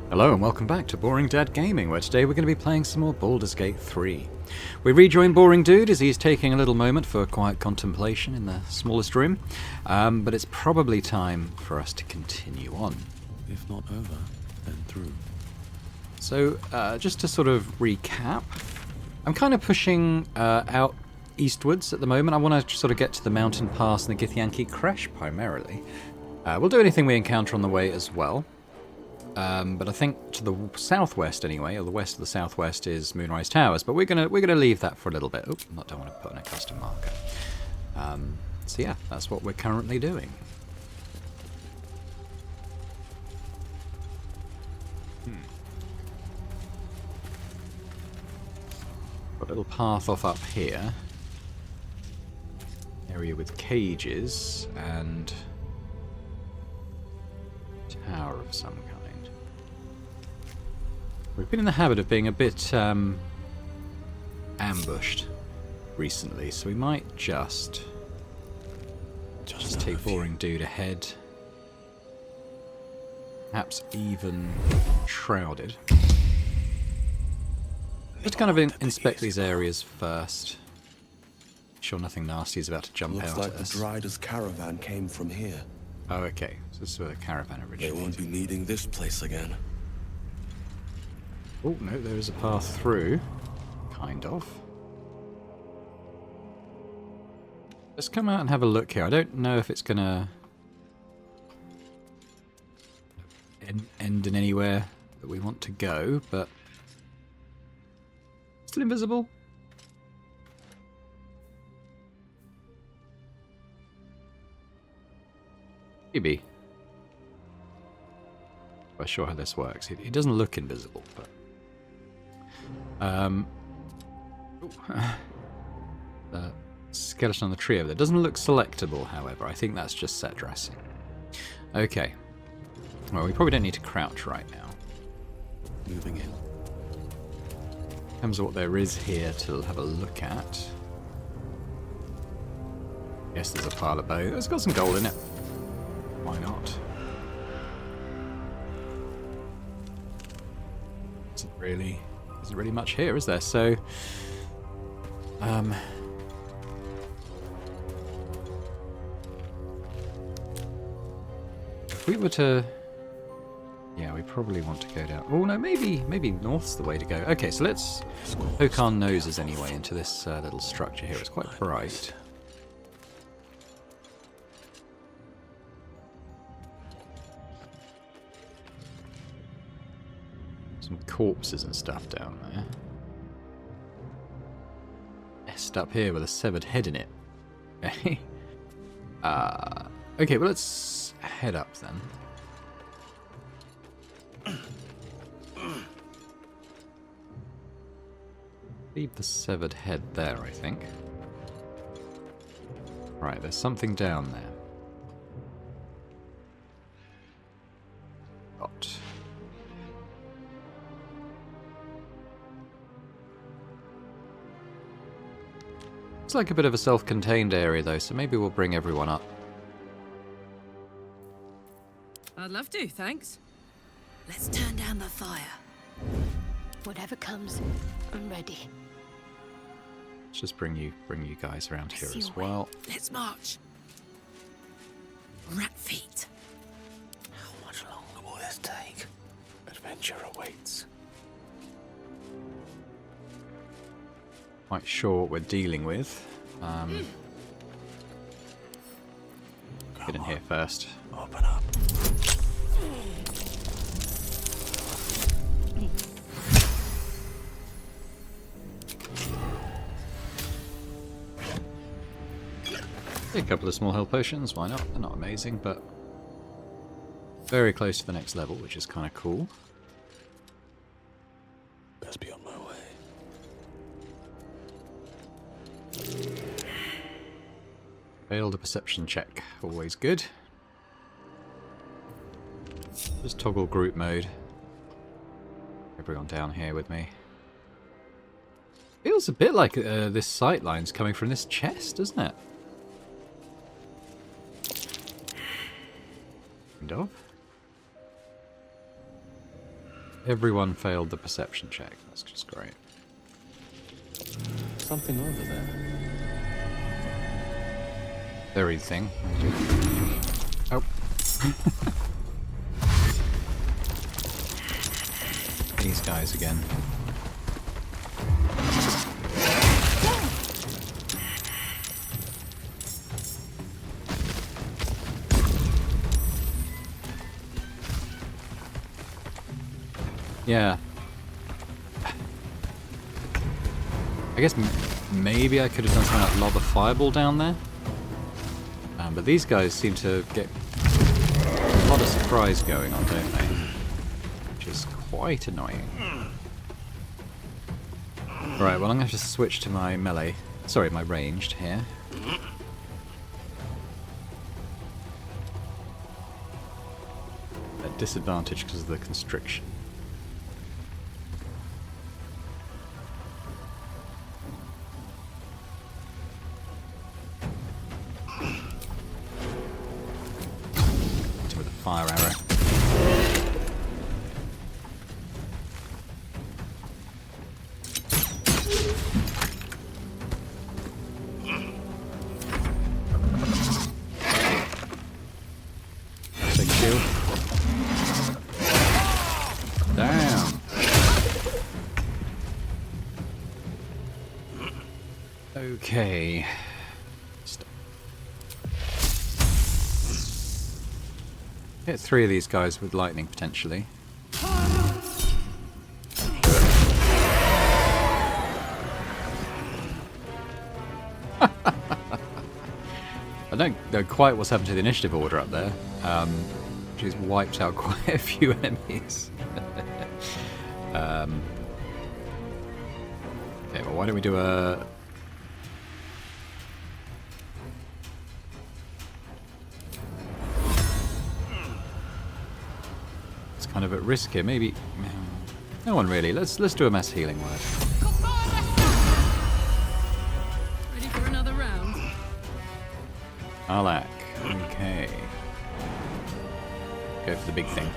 Hello and welcome back to Boring Dad Gaming, where today we're going to be playing some more Baldur's Gate 3. We rejoin Boring Dude as he's taking a little moment for quiet contemplation in the smallest room, but it's probably time for us to continue on. If not over, then through. So, just to sort of recap, I'm kind of pushing out eastwards at the moment. I want to sort of get to the mountain pass and the Githyanki Creche primarily. We'll do anything we encounter on the way as well. But I think to the southwest anyway, or the west of the southwest, is Moonrise Towers. But we're gonna leave that for a little bit. Oh, I don't want to put in a custom marker. So yeah, that's what we're currently doing. Got a little path off up here. Area with cages and tower of some kind. We've been in the habit of being a bit ambushed recently, so we might just take Boring Dude ahead. Perhaps even shrouded. Let's kind of inspect these areas first. Sure nothing nasty is about to jump out Looks like at us. the Drider's caravan came from here. Oh, okay. So this is where the caravan They originated. won't be needing this place again. Oh, no, there is a path through. Kind of. Let's come out and have a look here. I don't know if it's going to end in anywhere that we want to go, but... Still invisible? Maybe. I'm not sure how this works. It doesn't look invisible, but... the skeleton on the tree over there doesn't look selectable, however. I think that's just set dressing. Okay. Well, we probably don't need to crouch right now. Moving in. In terms of what there is here to have a look at. Yes, there's a pile of bones. It's got some gold in it. Why not? Isn't really much here, is there? So, if we were to, yeah, we probably want to go down. Oh no, maybe north's the way to go. Okay, so let's poke our noses anyway into this little structure here. It's quite bright. Some corpses and stuff down there. Nest up here with a severed head in it. Okay. Okay, well let's head up then. Leave the severed head there, I think. Right, there's something down there. Got. It's like a bit of a self-contained area though, so maybe we'll bring everyone up. I'd love to, thanks. Let's turn down the fire. Whatever comes, I'm ready. Let's just bring you guys around here See as you away. well. Let's march. Rat feet. How much longer will this take? Adventure awaits. Quite sure what we're dealing with. Get in here first. Open up. A couple of small health potions, why not? They're not amazing, but very close to the next level, which is kind of cool. Best be on my way. Failed a perception check, always good. Just toggle group mode. Everyone down here with me. Feels a bit like this sight line's coming from this chest, doesn't it? Kind of. Everyone failed the perception check. That's just great. Something over there. Everything. Oh. These guys again. Yeah. I guess maybe I could have done something like lob a fireball down there. But these guys seem to get a lot of surprise going on, don't they? Which is quite annoying. Right, well I'm going to have to switch to my melee. Sorry, my ranged here. At disadvantage because of the constriction. With a fire arrow. Big shield. Damn. Okay. Hit 3 of these guys with lightning potentially. I don't know quite what's happened to the initiative order up there. She's wiped out quite a few enemies. Okay, well why don't we do a... It's kind of at risk here, maybe... No one really. Let's do a mass healing word. Ready for another round? Alak. Okay. Go for the big thing.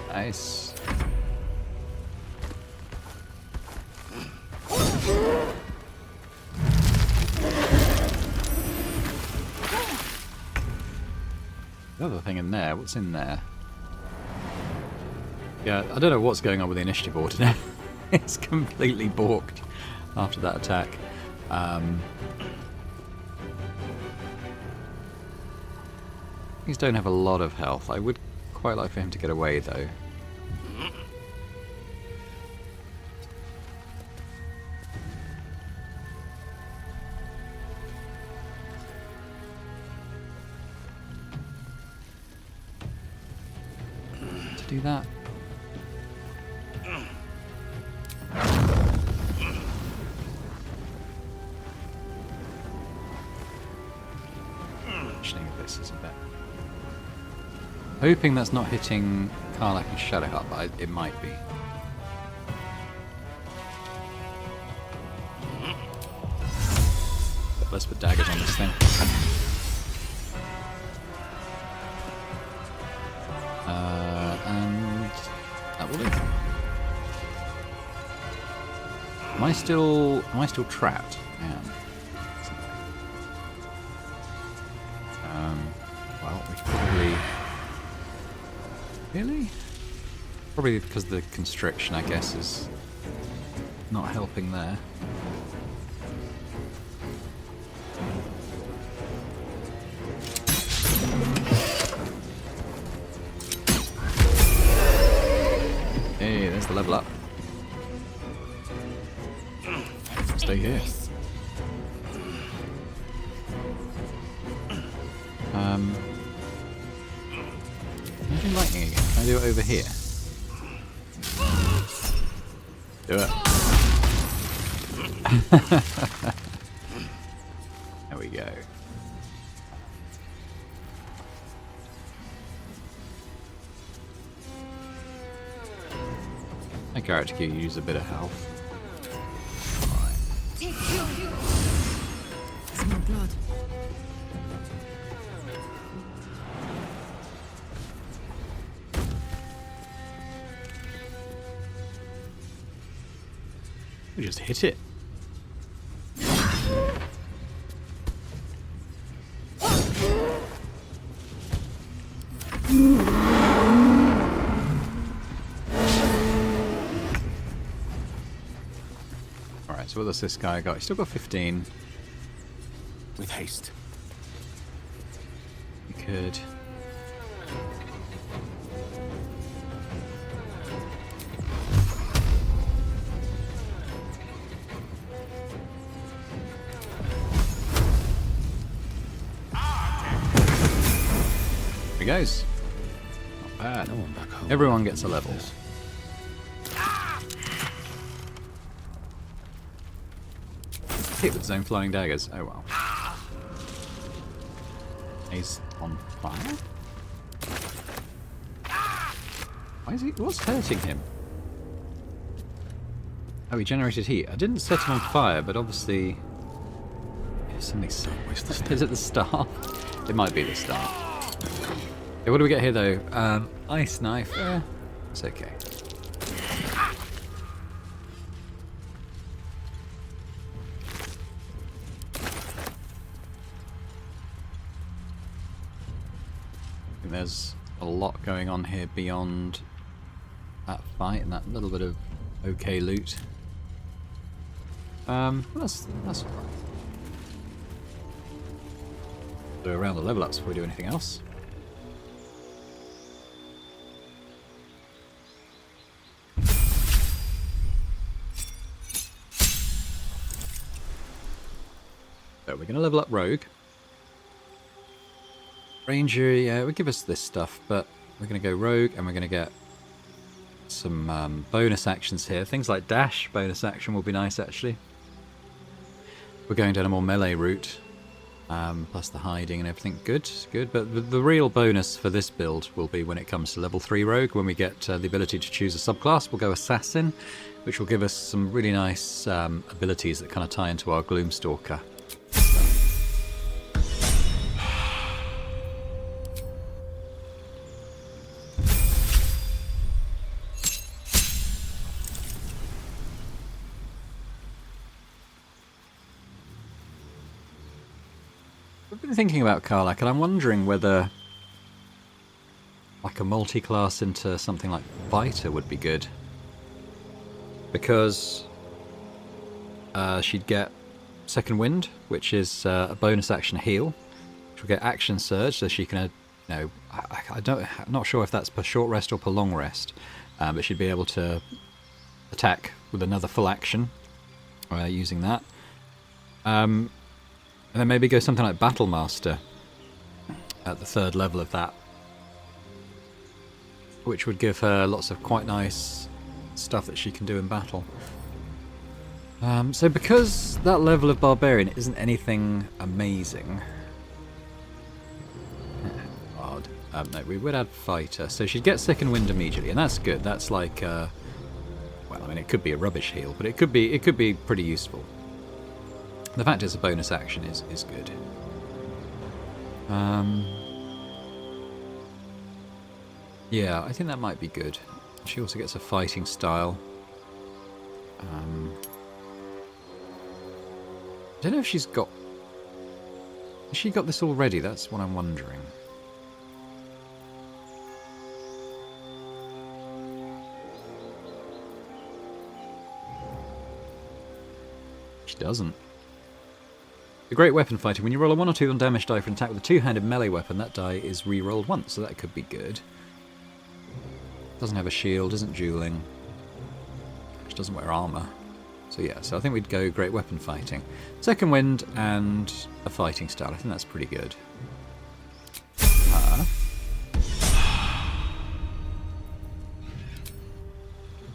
Nice. The other thing in there, what's in there? Yeah, I don't know what's going on with the initiative order now. It's completely balked after that attack. These don't have a lot of health. I would quite like for him to get away though. To do that. This is a bit. Hoping that's not hitting Karlach and Shadowheart, but it might be. But let's put daggers on this thing. And that will do. Am I still trapped? I am. Well, we could probably... Really? Probably because the constriction, I guess, is not helping there. Hey, there's the level up. Stay here. Can I do lightning again? Can I do it over here? Do it. There we go. My character can use a bit of health. Alright. We just hit it. Alright, so what does this guy got? He's still got 15. With haste. We could... There he goes. Not bad. No one back home. Everyone gets a level. Hit with his own flying daggers. Oh well. He's on fire? Why is he? What's hurting him? Oh, he generated heat. I didn't set him on fire, but obviously... Something's... Is it the start? It might be the start. Okay, what do we get here, though? Ice knife. It's okay. I think there's a lot going on here beyond that fight and that little bit of okay loot. That's alright. So around the level ups before we do anything else. So we're going to level up Rogue. Ranger, yeah, it would give us this stuff, but we're going to go Rogue and we're going to get some bonus actions here. Things like Dash, bonus action will be nice actually. We're going down a more melee route, plus the hiding and everything. Good, good, but the real bonus for this build will be when it comes to level 3 Rogue, when we get the ability to choose a subclass. We'll go Assassin, which will give us some really nice abilities that kind of tie into our Gloom Stalker. I've been thinking about Karlach, and I'm wondering whether like a multi-class into something like Fighter would be good. Because she'd get Second Wind, which is a bonus action heal. She'll get Action Surge, so she can, you know, I'm not sure if that's per short rest or per long rest, but she'd be able to attack with another full action using that. And then maybe go something like Battle Master at the 3rd level of that, which would give her lots of quite nice stuff that she can do in battle. So because that level of Barbarian isn't anything amazing... Odd. No, we would add Fighter. So she'd get Second Wind immediately, and that's good. That's like... well, I mean, it could be a rubbish heal, but it could be pretty useful. The fact it's a bonus action is good. Yeah, I think that might be good. She also gets a fighting style. I don't know if she's got... Has she got this already? That's what I'm wondering. She doesn't. The Great Weapon Fighting. When you roll a 1 or 2 on damage die for an attack with a two-handed melee weapon, that die is re-rolled once, so that could be good. Doesn't have a shield, isn't dueling. Which doesn't wear armor. So yeah, so I think we'd go Great Weapon Fighting. Second Wind and a fighting style. I think that's pretty good.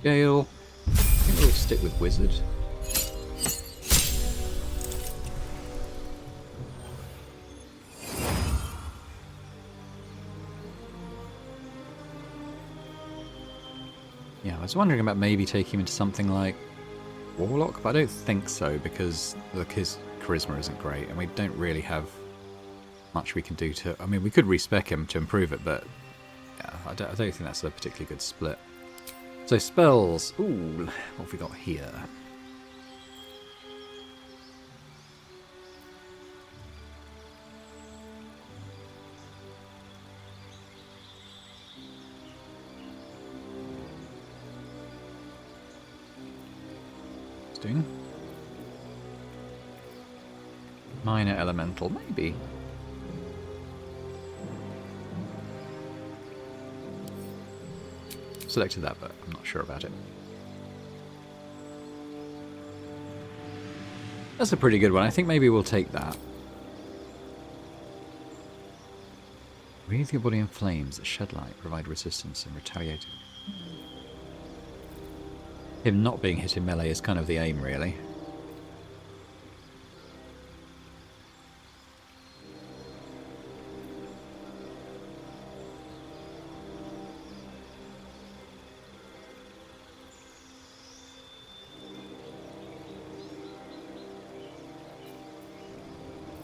Gale. I think we'll stick with Wizard. Yeah, I was wondering about maybe taking him into something like Warlock, but I don't think so, because look, his charisma isn't great, and we don't really have much we can do to... I mean, we could respec him to improve it, but yeah, I don't think that's a particularly good split. So spells. Ooh, what have we got here? Interesting. Minor elemental, maybe. Selected that, but I'm not sure about it. That's a pretty good one. I think maybe we'll take that. Wreathe your body in flames that shed light, provide resistance, and retaliate. Him not being hit in melee is kind of the aim, really.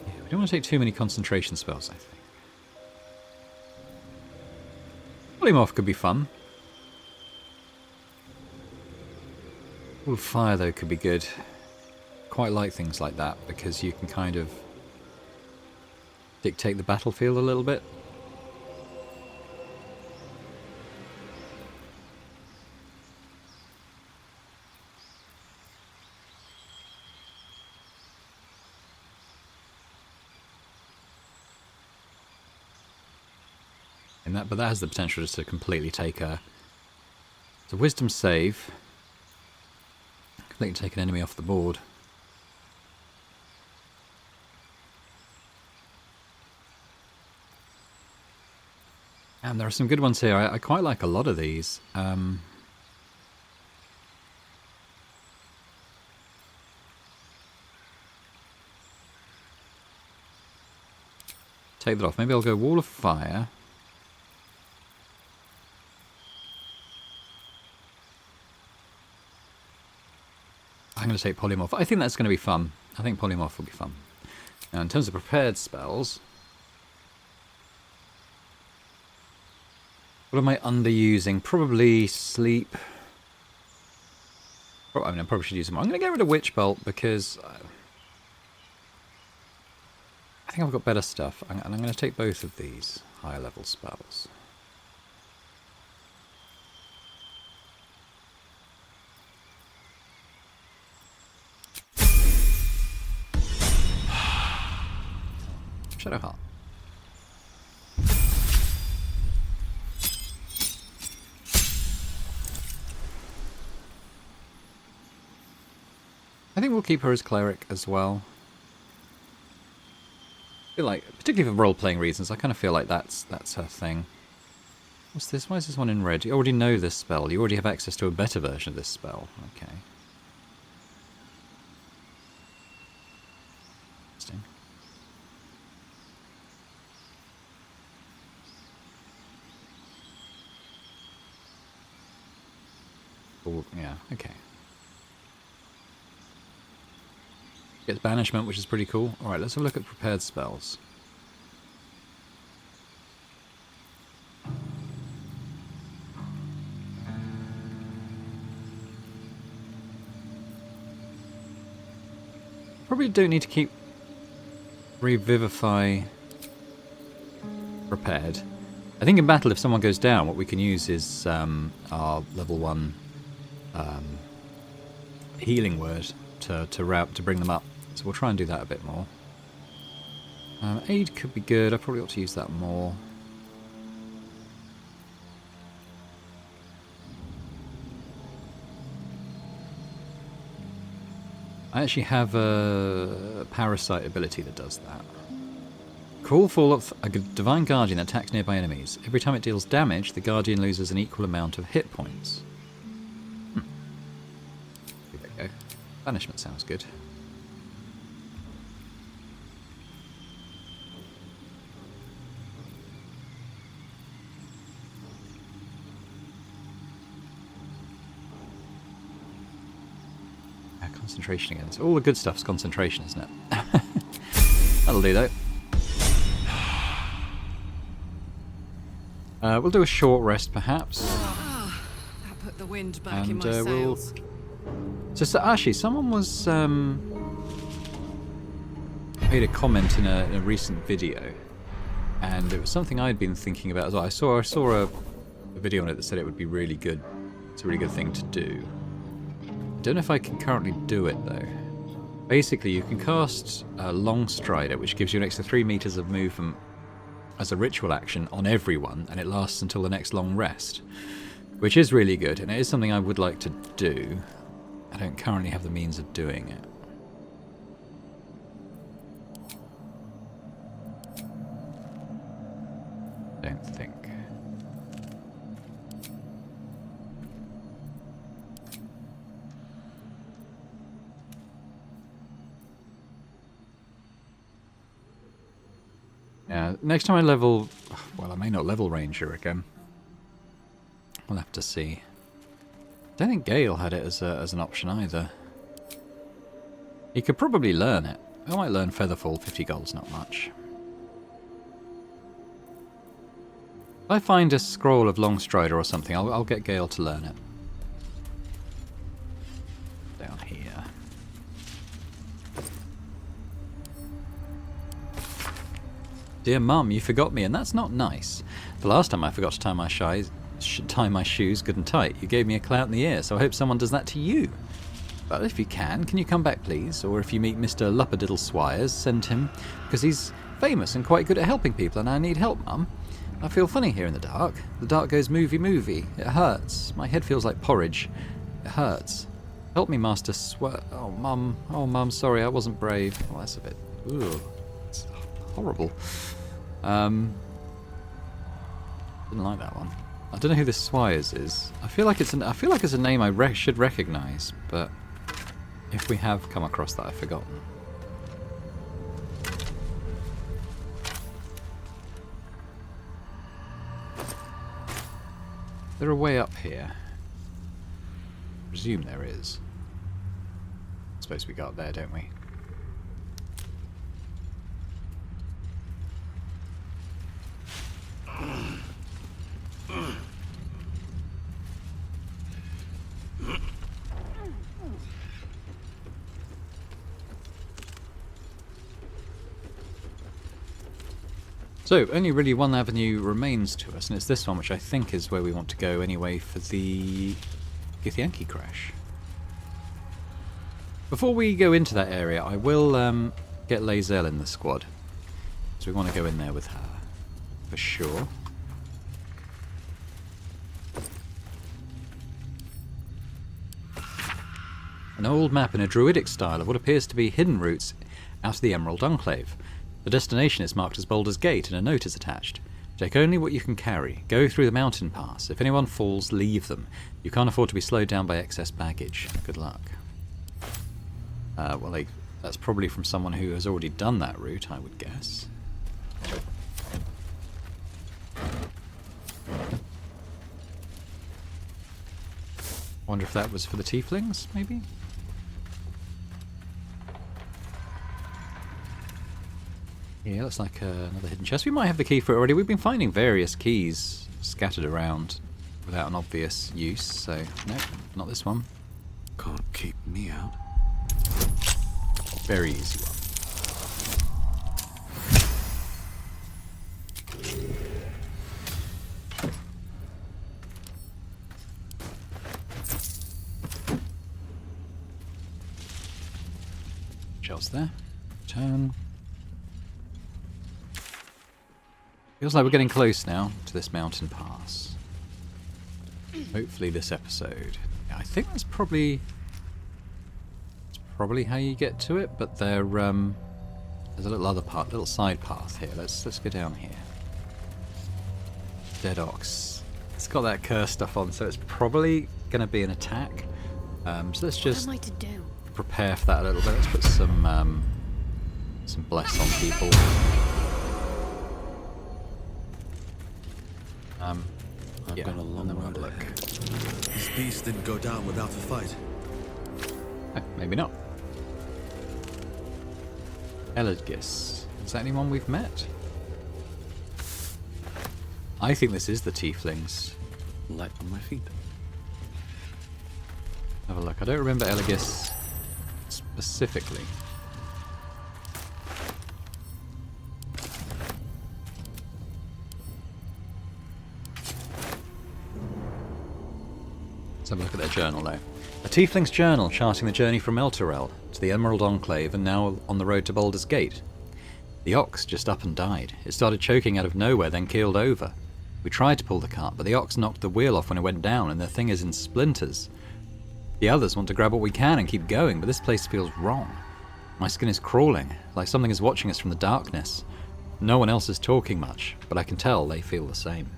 Yeah, we don't want to take too many concentration spells, I think. Polymorph could be fun. Ooh, fire, though, could be good. Quite like things like that, because you can kind of dictate the battlefield a little bit. But that has the potential just to completely take a... It's a wisdom save. Completely take an enemy off the board. And there are some good ones here. I quite like a lot of these. Take that off. Maybe I'll go Wall of Fire. I'm going to take Polymorph. I think that's going to be fun. I think Polymorph will be fun. Now, in terms of prepared spells, what am I underusing? Probably Sleep. I mean, I probably should use them. I'm going to get rid of Witch Bolt because I think I've got better stuff. And I'm going to take both of these higher level spells. Shadowheart. I think we'll keep her as cleric as well. I feel like, particularly for role-playing reasons, I kind of feel like that's her thing. What's this? Why is this one in red? You already know this spell. You already have access to a better version of this spell. Okay. Interesting. Oh, yeah, okay. Gets banishment, which is pretty cool. Alright, let's have a look at prepared spells. Probably don't need to keep Revivify prepared. I think in battle, if someone goes down, what we can use is our level 1 healing word to bring them up. So we'll try and do that a bit more. Aid could be good. I probably ought to use that more. I actually have a parasite ability that does that. Call forth a divine guardian that attacks nearby enemies. Every time it deals damage, the guardian loses an equal amount of hit points. There we go. Banishment sounds good. Concentration again. So all the good stuff's concentration, isn't it? That'll do, though. We'll do a short rest, perhaps. That put the wind back in my we'll... sails. So actually, someone was made a comment in a recent video, and it was something I'd been thinking about as well. I saw a video on it that said it would be really good. It's a really good thing to do. Don't know if I can currently do it though. Basically, you can cast a Long Strider, which gives you an extra 3 meters of movement as a ritual action on everyone, and it lasts until the next long rest, which is really good, and it is something I would like to do. I don't currently have the means of doing it. Don't think. Yeah, next time I level... Well, I may not level Ranger again. We'll have to see. I don't think Gale had it as an option either. He could probably learn it. I might learn Featherfall, 50 gold's not much. If I find a scroll of Longstrider or something, I'll get Gale to learn it. Down here. Dear Mum, you forgot me, and that's not nice. The last time I forgot to tie my shoes good and tight, you gave me a clout in the ear, so I hope someone does that to you. But if you can you come back please? Or if you meet Mr. Luppadiddle Swires, send him, because he's famous and quite good at helping people, and I need help, Mum. I feel funny here in the dark. The dark goes movie. It hurts. My head feels like porridge. It hurts. Help me, Master Oh, Mum, sorry, I wasn't brave. Oh, that's a bit... Ooh, it's horrible. Didn't like that one. I don't know who this Swires is. I feel like it's a name I should recognise, but if we have come across that, I've forgotten. Is there a way up here? I presume there is. I suppose we got there, don't we? So, only really one avenue remains to us, and it's this one, which I think is where we want to go anyway for the Githyanki crash. Before we go into that area, I will get Lae'zel in the squad. So we want to go in there with her, for sure. An old map in a druidic style of what appears to be hidden routes out of the Emerald Enclave. The destination is marked as Baldur's Gate and a note is attached. Take only what you can carry. Go through the mountain pass. If anyone falls, leave them. You can't afford to be slowed down by excess baggage. Good luck. Well, that's probably from someone who has already done that route, I would guess. Wonder if that was for the tieflings, maybe? Yeah, looks like another hidden chest. We might have the key for it already. We've been finding various keys scattered around without an obvious use, so no, not this one. Can't keep me out. Very easy one. Shells there. Turn. Feels like we're getting close now to this mountain pass. Hopefully this episode. Yeah, I think that's probably how you get to it, but there's a little side path here. Let's go down here. Dead Ox. It's got that curse stuff on, so it's probably going to be an attack. So let's just What am I to do? prepare for that a little bit. Let's put some bless on people. I've got a long road ahead. This beast didn't go down without a fight. Maybe not. Elegis. Is that anyone we've met? I think this is the tieflings. Light on my feet. Have a look. I don't remember Elegis specifically. Let's have a look at their journal though. A tiefling's journal charting the journey from Elturel to the Emerald Enclave and now on the road to Baldur's Gate. The ox just up and died. It started choking out of nowhere, then keeled over. We tried to pull the cart, but the ox knocked the wheel off when it went down, and the thing is in splinters. The others want to grab what we can and keep going, but this place feels wrong. My skin is crawling, like something is watching us from the darkness. No one else is talking much, but I can tell they feel the same.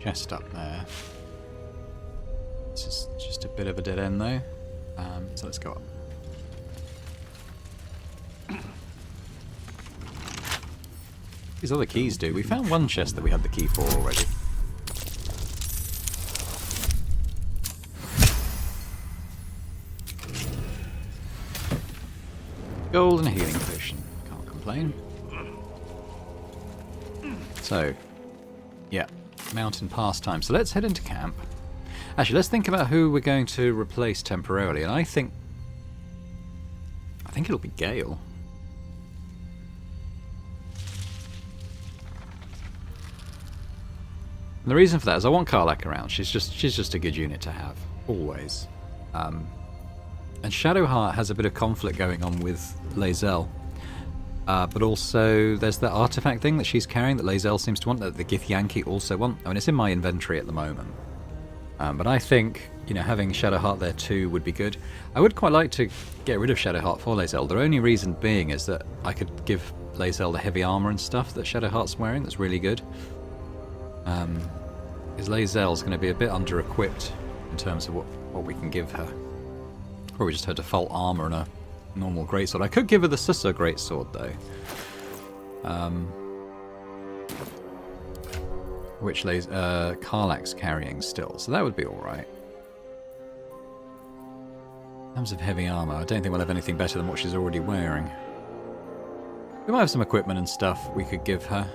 Chest up there. This is just a bit of a dead end though, so let's go up. These other keys do. We found one chest that we had the key for already. Gold and a healing potion. Can't complain. So, yeah, mountain pastime. So let's head into camp. Actually, let's think about who we're going to replace temporarily. And I think it'll be Gale. And the reason for that is I want Karlach around. She's just a good unit to have, always. And Shadowheart has a bit of conflict going on with Lae'zel. But also there's the artifact thing that she's carrying that Lae'zel seems to want, that the Githyanki also want. I mean, it's in my inventory at the moment. But I think, having Shadowheart there too would be good. I would quite like to get rid of Shadowheart for Lae'zel. The only reason being is that I could give Lae'zel the heavy armor and stuff that Shadowheart's wearing. That's really good. Because Lae'zel's going to be a bit under-equipped in terms of what we can give her. Probably just her default armor and a normal greatsword. I could give her the Sussa greatsword though. Which Karlach's carrying still, so that would be alright. In terms of heavy armor, I don't think we'll have anything better than what she's already wearing. We might have some equipment and stuff we could give her.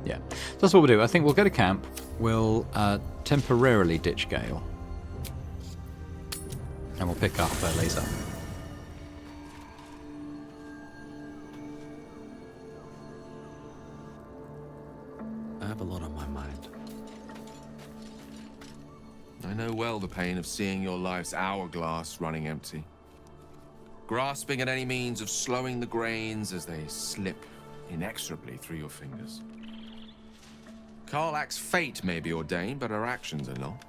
Yeah, so that's what we'll do. I think we'll go to camp. We'll temporarily ditch Gale. And we'll pick up Lae'zel. I have a lot on my mind. I know well the pain of seeing your life's hourglass running empty. Grasping at any means of slowing the grains as they slip inexorably through your fingers. Karlach's fate may be ordained, but her actions are not.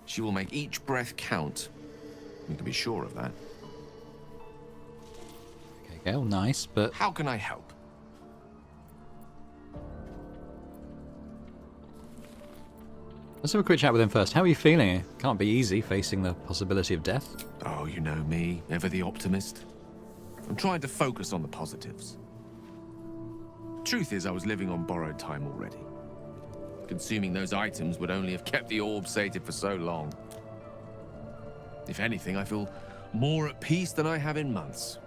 She will make each breath count. You can be sure of that. Okay, Gale, nice, but... How can I help? Let's have a quick chat with him first. How are you feeling? It can't be easy facing the possibility of death. Oh, you know me, ever the optimist. I'm trying to focus on the positives. Truth is, I was living on borrowed time already. Consuming those items would only have kept the orb sated for so long. If anything, I feel more at peace than I have in months.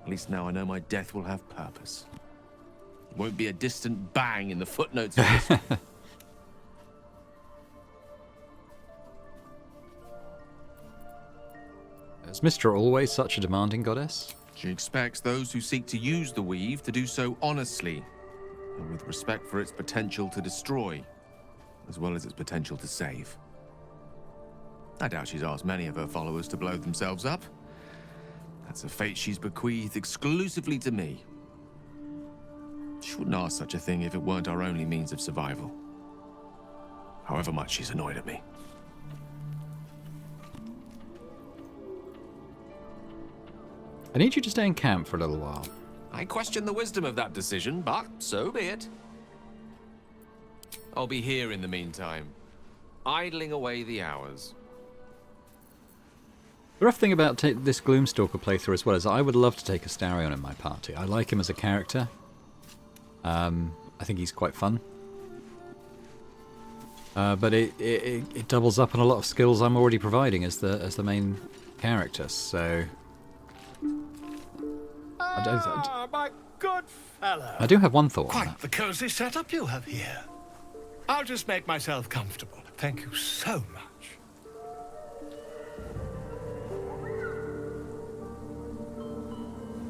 At least now I know my death will have purpose. It won't be a distant bang in the footnotes of history. Is Mystra always such a demanding goddess? She expects those who seek to use the weave to do so honestly, and with respect for its potential to destroy, as well as its potential to save. I doubt she's asked many of her followers to blow themselves up. That's a fate she's bequeathed exclusively to me. She wouldn't ask such a thing if it weren't our only means of survival. However much she's annoyed at me. I need you to stay in camp for a little while. I question the wisdom of that decision, but so be it. I'll be here in the meantime, idling away the hours. The rough thing about this Gloom Stalker playthrough as well is that I would love to take Astarion in my party. I like him as a character. I think he's quite fun. But it doubles up on a lot of skills I'm already providing as the main character, so... my good fellow. I do have one thought on Quite that. the cozy setup you have here. I'll just make myself comfortable. Thank you so much.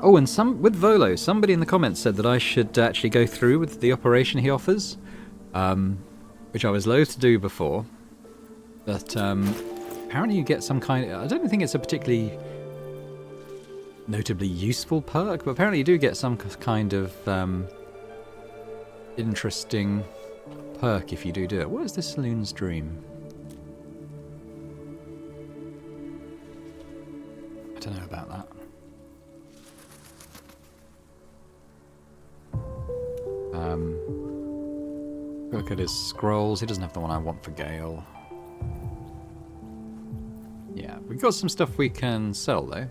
Oh, and with Volo, somebody in the comments said that I should actually go through with the operation he offers, which I was loath to do before. But apparently you get some kind of... I don't think it's a particularly notably useful perk, but apparently you do get some kind of interesting perk if you do it. What is this Saloon's Dream? I don't know about that. Look at his scrolls. He doesn't have the one I want for Gale. Yeah, we've got some stuff we can sell though.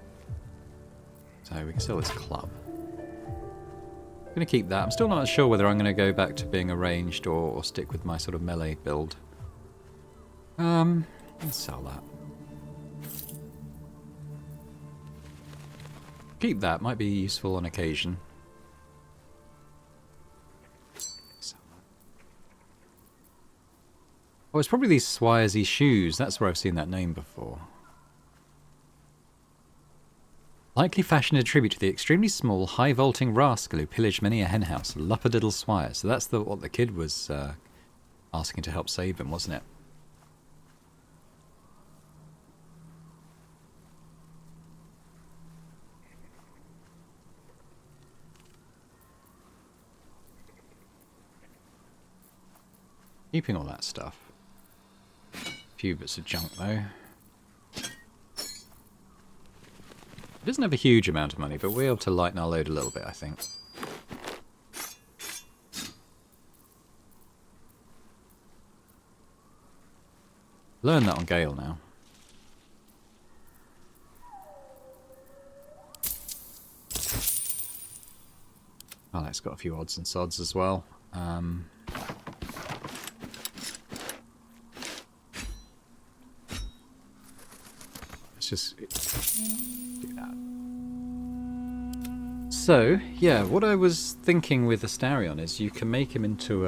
So we can sell this club. I'm going to keep that. I'm still not sure whether I'm going to go back to being a ranged or stick with my sort of melee build. Let's sell that. Keep that. Might be useful on occasion. Oh, it's probably these Swiresy shoes. That's where I've seen that name before. Likely fashioned a tribute to the extremely small, high-vaulting rascal who pillaged many a henhouse, Luppadiddle Swire. So that's what the kid was asking to help save him, wasn't it? Keeping all that stuff. A few bits of junk though. It doesn't have a huge amount of money, but we're able to lighten our load a little bit, I think. Learn that on Gale now. Oh, that's got a few odds and sods as well. Just do that. So, yeah, what I was thinking with Astarion is you can make him into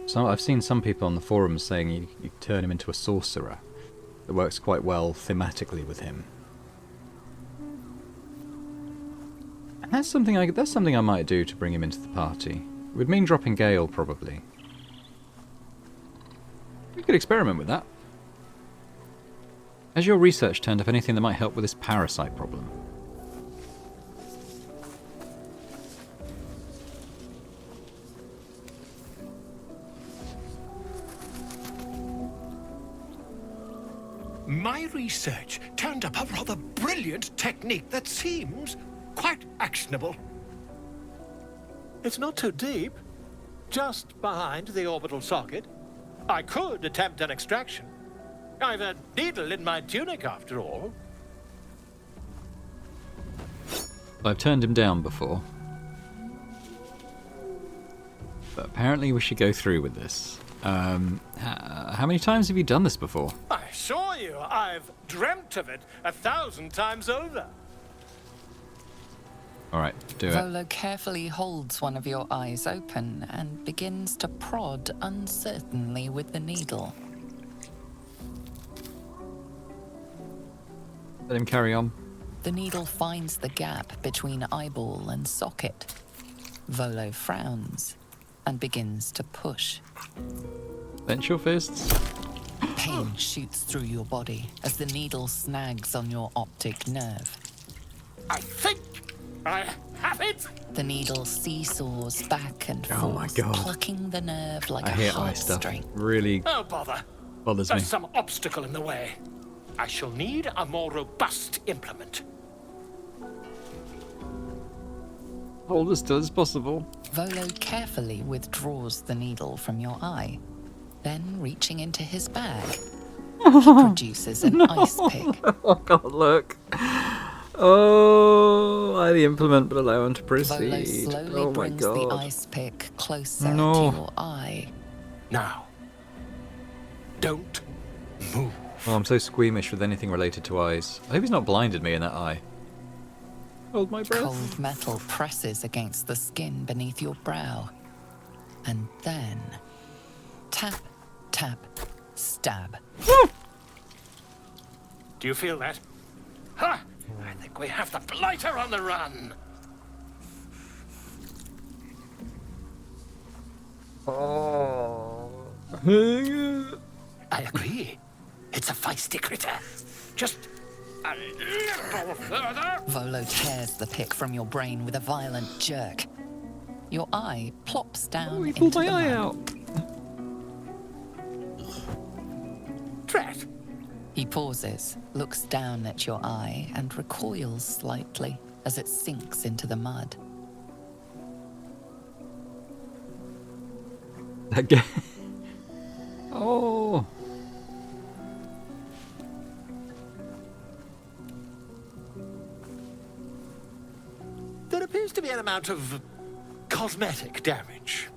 so I've seen some people on the forums saying you turn him into a sorcerer. That works quite well thematically with him. And that's something I might do to bring him into the party. It would mean dropping Gale probably. We could experiment with that. Has your research turned up anything that might help with this parasite problem? My research turned up a rather brilliant technique that seems quite actionable. It's not too deep, just behind the orbital socket. I could attempt an extraction. I've a needle in my tunic, after all. I've turned him down before. But apparently we should go through with this. How many times have you done this before? I assure you, I've dreamt of it 1,000 times over. Alright, do it. Volo carefully holds one of your eyes open and begins to prod uncertainly with the needle. Let him carry on. The needle finds the gap between eyeball and socket. Volo frowns and begins to push. Clench your fists. Pain shoots through your body as the needle snags on your optic nerve. I think I have it. The needle seesaws back and Oh my forth, God. plucking the nerve like I a hate eye stuff. heartstring. Really Oh, bother. bothers me. There's some obstacle in the way. I shall need a more robust implement. Hold as still as possible. Volo carefully withdraws the needle from your eye. Then, reaching into his bag, he produces an ice pick. Oh God, look. Oh, I the implement but allow him to Volo proceed. slowly Oh my brings the God. ice pick closer No. to your eye. Now, don't move. Oh, I'm so squeamish with anything related to eyes. I hope he's not blinded me in that eye. Hold my breath. Cold metal presses against the skin beneath your brow. And then, tap, Tap. Stab. Do you feel that? Ha! I think we have the blighter on the run. I agree. It's a feisty critter. Just a little further. Volo tears the pick from your brain with a violent jerk. Your eye plops down He into pulled the my eye mud. out. Drat. He pauses, looks down at your eye, and recoils slightly as it sinks into the mud. Again. Oh. There appears to be an amount of cosmetic damage.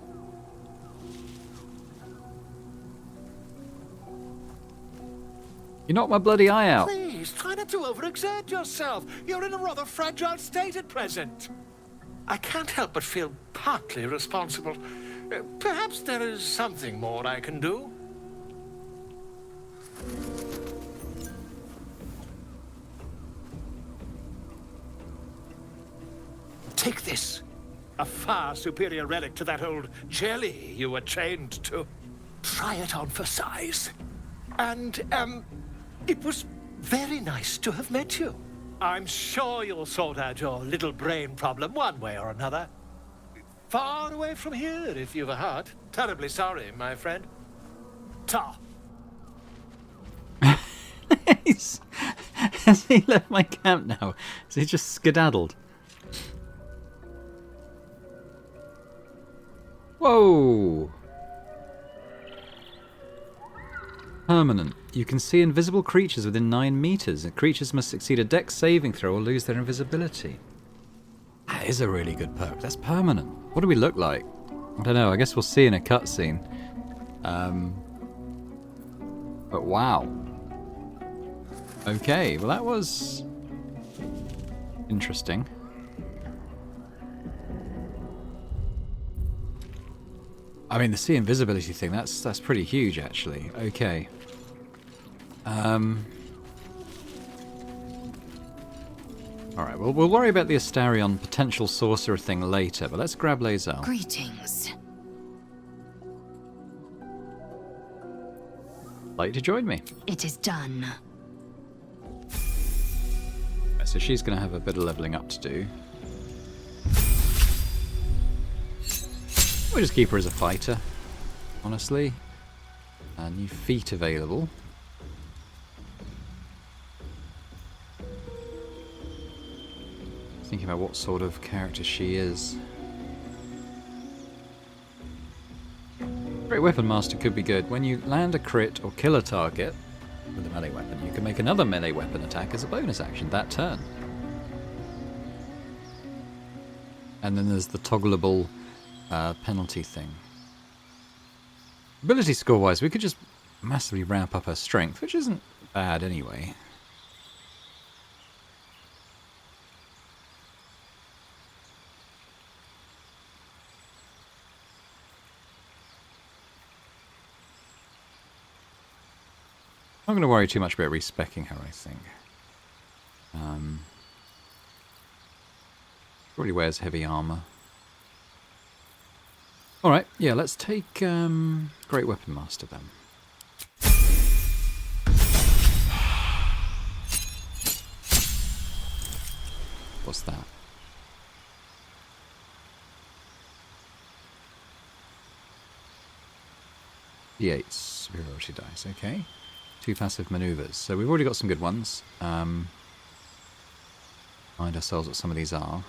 You knocked my bloody eye out. Please, try not to overexert yourself. You're in a rather fragile state at present. I can't help but feel partly responsible. Perhaps there is something more I can do. Take this. A far superior relic to that old jelly you were chained to. Try it on for size. And, it was very nice to have met you. I'm sure you'll sort out your little brain problem one way or another. Far away from here, if you've a heart. Terribly sorry, my friend. Ta. Has he left my camp now? Has he just skedaddled? Whoa! Permanent. You can see invisible creatures within 9 meters. And creatures must succeed a dex saving throw or lose their invisibility. That is a really good perk. That's permanent. What do we look like? I don't know. I guess we'll see in a cutscene. But wow. Okay, well that was interesting. I mean, the see invisibility thing, that's pretty huge actually. Okay. Alright, well we'll worry about the Astarion potential sorcerer thing later, but let's grab Lazar. Greetings. Like to join me. It is done. So she's going to have a bit of leveling up to do. We'll just keep her as a fighter, honestly. New feat available. Thinking about what sort of character she is. Great Weapon Master could be good. When you land a crit or kill a target with a melee weapon, you can make another melee weapon attack as a bonus action that turn. And then there's the toggleable penalty thing. Ability score wise, we could just massively ramp up her strength, which isn't bad anyway. I'm not going to worry too much about respecking her, I think. Probably wears heavy armor. Alright, yeah, let's take Great Weapon Master then. What's that? D8 superiority dice, okay. 2 passive maneuvers. So we've already got some good ones. Find ourselves what some of these are.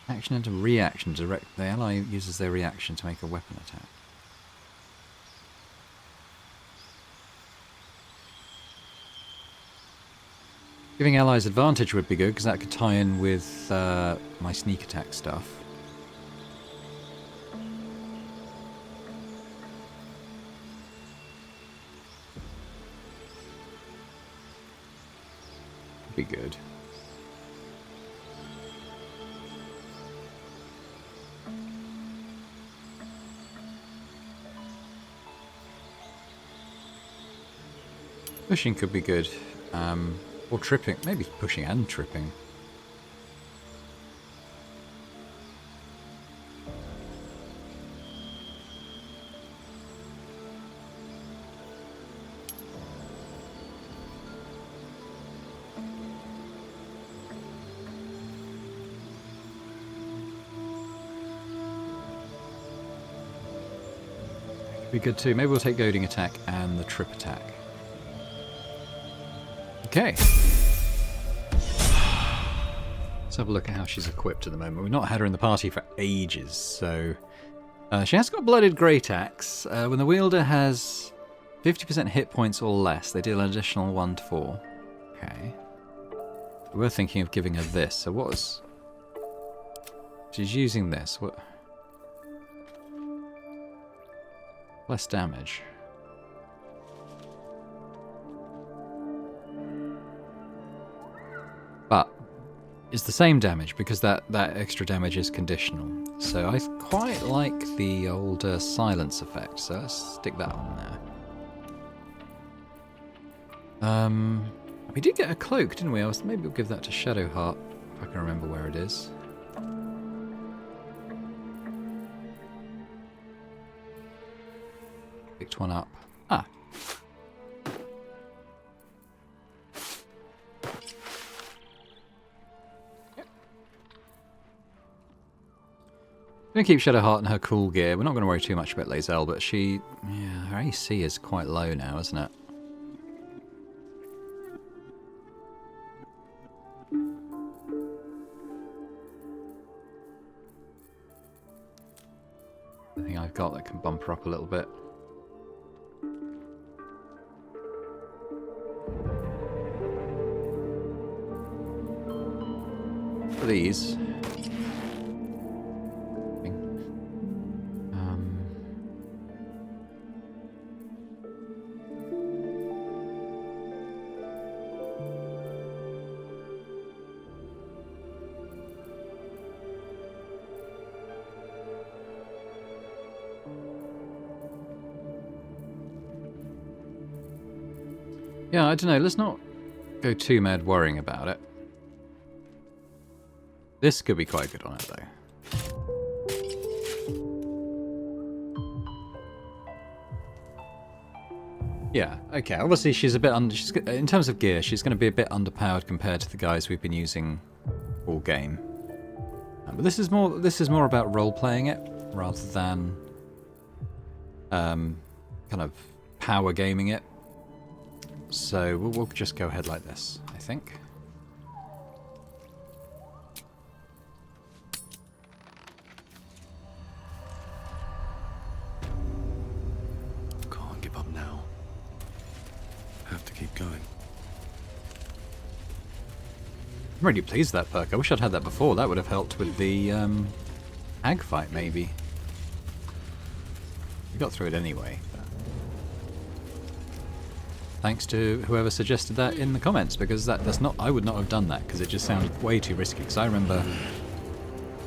Action and a reaction. Direct. The ally uses their reaction to make a weapon attack. Giving allies advantage would be good, because that could tie in with my sneak attack stuff. Be good. Pushing could be good. Or tripping. Maybe pushing and tripping. Be good too. Maybe we'll take goading attack and the trip attack. Okay. Let's have a look at how she's equipped at the moment. We've not had her in the party for ages, so she has got blooded great axe. When the wielder has 50% hit points or less, they deal an additional 1 to 4. Okay. We were thinking of giving her this. So what was? She's using this. What? Less damage. But it's the same damage because that extra damage is conditional. So I quite like the old silence effect, so let's stick that on there. We did get a cloak, didn't we? Maybe we'll give that to Shadowheart, if I can remember where it is. Picked one up. Ah. Yep. Gonna keep Shadowheart in her cool gear. We're not gonna worry too much about Lae'zel, but her AC is quite low now, isn't it? I think I've got that can bump her up a little bit. These. Yeah, I don't know. Let's not go too mad worrying about it. This could be quite good on it, though. Yeah, okay. Obviously, she's a bit in terms of gear, she's going to be a bit underpowered compared to the guys we've been using all game. But this is more about role playing it rather than kind of power gaming it. So we'll just go ahead like this, I think. Can't give up now. Have to keep going. I'm really pleased with that perk. I wish I'd had that before. That would have helped with the hag fight, maybe. We got through it anyway. But thanks to whoever suggested that in the comments, because that's not. I would not have done that because it just sounded way too risky. Because I remember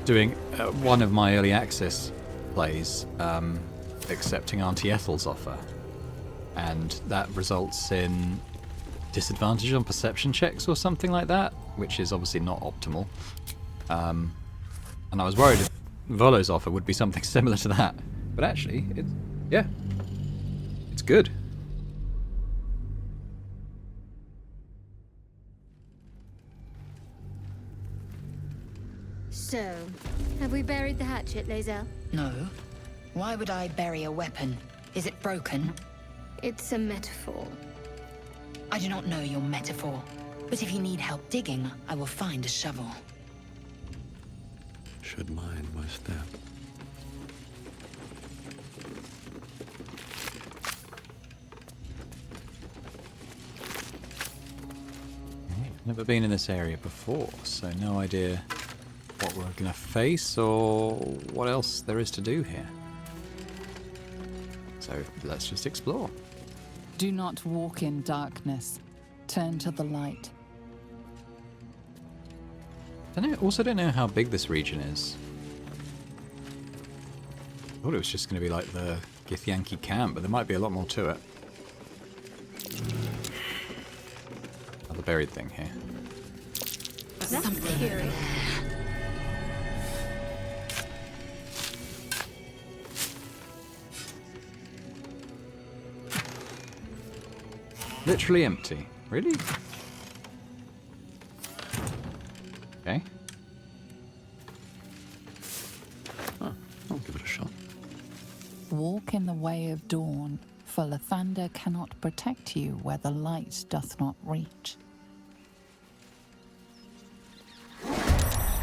doing one of my early access plays, accepting Auntie Ethel's offer, and that results in disadvantage on perception checks or something like that, which is obviously not optimal. And I was worried if Volo's offer would be something similar to that, but actually, it's good. So, have we buried the hatchet, Lae'zel? No. Why would I bury a weapon? Is it broken? It's a metaphor. I do not know your metaphor, but if you need help digging, I will find a shovel. Should mind my step. Never been in this area before, so no idea what we're going to face or what else there is to do here. So let's just explore. Do not walk in darkness. Turn to the light. Also don't know how big this region is. I thought it was just going to be like the Githyanki camp, but there might be a lot more to it. buried thing here. Something here. Literally empty. Really? Okay. I'll give it a shot. Walk in the way of dawn, for Lathander cannot protect you where the light doth not reach.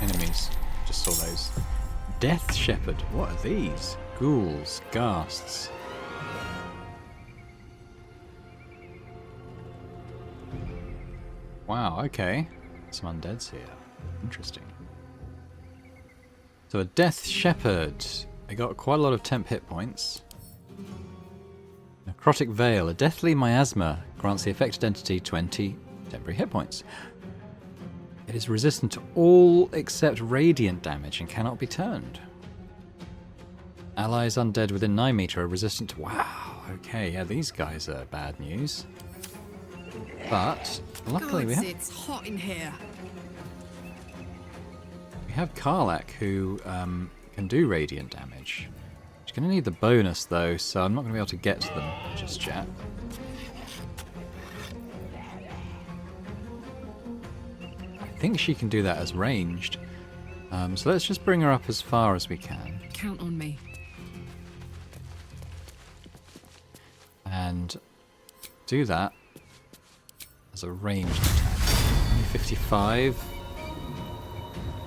Enemies. Just saw those. Death Shepherd. What are these? Ghouls. Ghasts. Wow, okay. Some undeads here. Interesting. So a Death Shepherd. I got quite a lot of temp hit points. Necrotic Veil. A deathly miasma grants the affected entity 20 temporary hit points. It is resistant to all except radiant damage and cannot be turned. Allies undead within 9 meter are resistant to... Wow, okay, yeah, these guys are bad news. But, luckily God, it's hot in here. we have Karlach, who can do radiant damage. She's going to need the bonus, though, so I'm not going to be able to get to them just yet. I think she can do that as ranged. So let's just bring her up as far as we can. Count on me. And do that as a ranged attack. Only 55.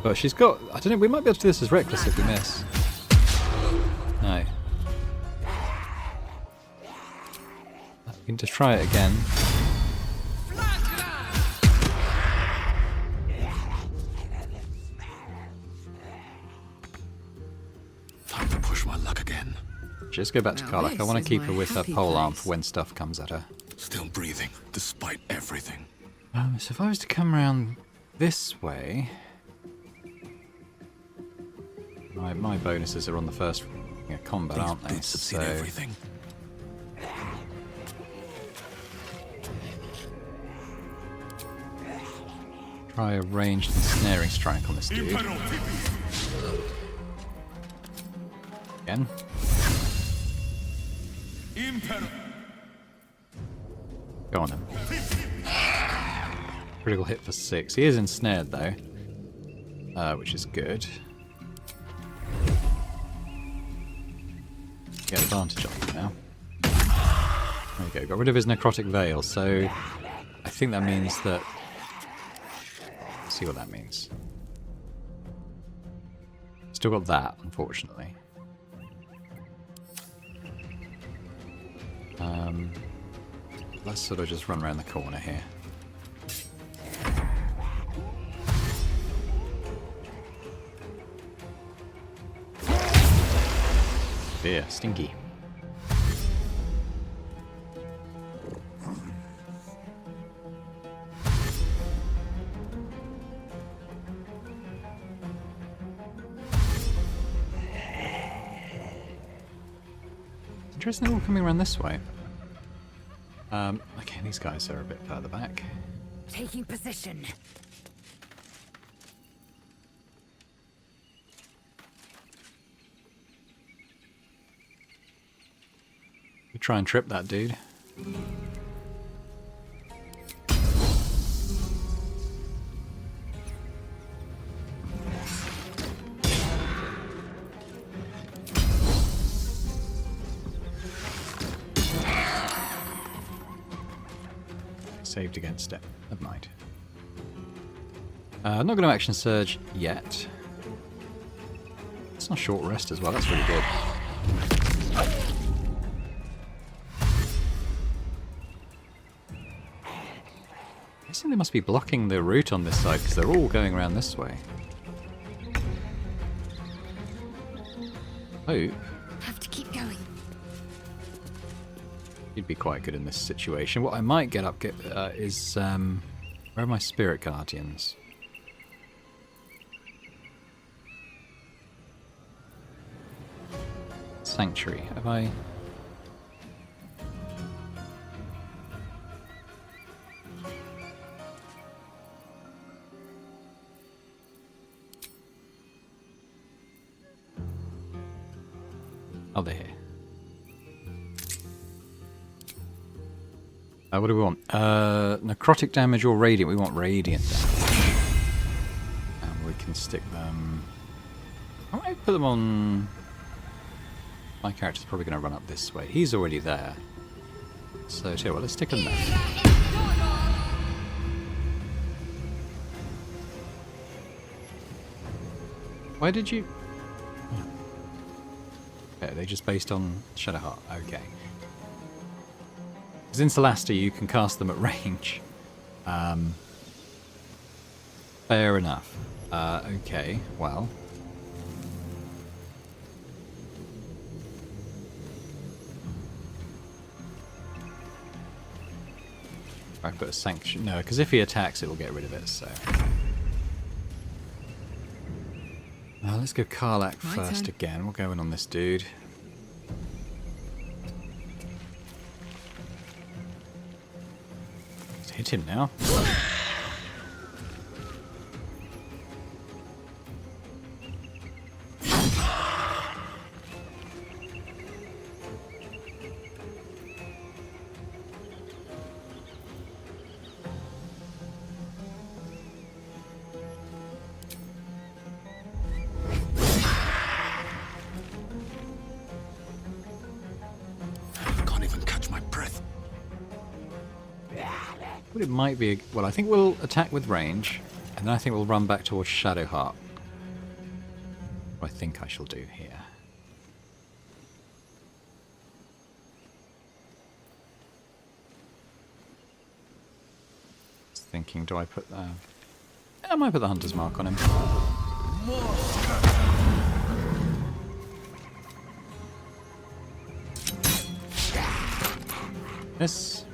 But she's got... I don't know, we might be able to do this as reckless if we miss. No. We can just try it again. Time to push my luck again. Just go back to Now Karlach. I this want is to keep my her with her happy pole arm place. for when stuff comes at her. Still breathing, despite everything. So if I was to come around this way... My bonuses are on the first combat, These aren't they? boots have seen everything. Try a ranged ensnaring strike on this dude. Again. Go on then. Critical hit for 6. He is ensnared though, which is good. Get advantage on him now. There we go. Got rid of his necrotic veil, so I think that means that... Let's see what that means. Still got that, unfortunately. Let's sort of just run around the corner here. Dear, stinky. Interesting, they're all coming around this way. Okay, these guys are a bit further back. Taking position. We try and trip that dude. Saved against it. Never mind. I'm not going to action surge yet. It's not short rest as well. That's really good. I think they must be blocking the route on this side because they're all going around this way. Hope Have to keep going. you'd be quite good in this situation. What I might get is where are my spirit guardians? Sanctuary. Have I? Oh, they're here. What do we want? Necrotic damage or radiant? We want radiant damage. And we can stick them... I might put them on... My character's probably going to run up this way. He's already there. So, tell you what, let's stick them there. Why did you... Okay, they just based on Shadowheart. Okay. Because in Celestia you can cast them at range. Fair enough. Okay, well... If I put a sanction... No, because if he attacks it will get rid of it, so... let's go Karlach first again. We'll go in on this dude. Let's hit him now. It might be... Well, I think we'll attack with range, and then I think we'll run back towards Shadowheart. What I think I shall do here. Just thinking, do I put the... I might put the Hunter's Mark on him. Miss.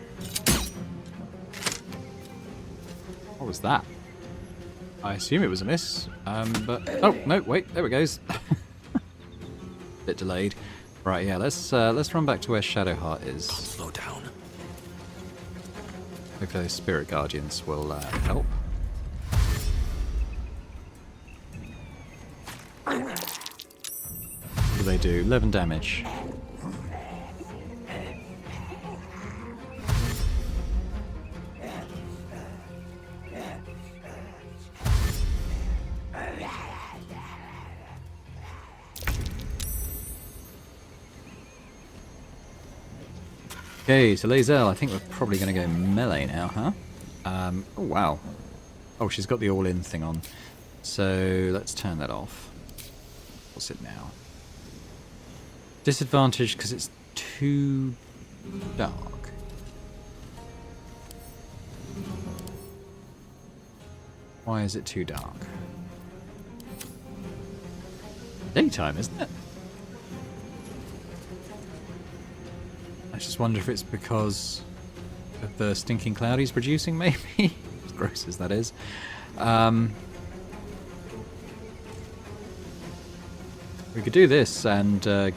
What was that? I assume it was a miss, but... Oh, no, wait, there it goes. Bit delayed. Right, yeah, let's run back to where Shadowheart is. Don't slow down. Hopefully those Spirit Guardians will help. What do they do? 11 damage. Okay, so Lae'zel, I think we're probably going to go melee now, huh? Oh, wow. Oh, she's got the all-in thing on. So, let's turn that off. What's it now? Disadvantage because it's too dark. Why is it too dark? Daytime, isn't it? I just wonder if it's because of the stinking cloud he's producing, maybe? As gross as that is. We could do this and do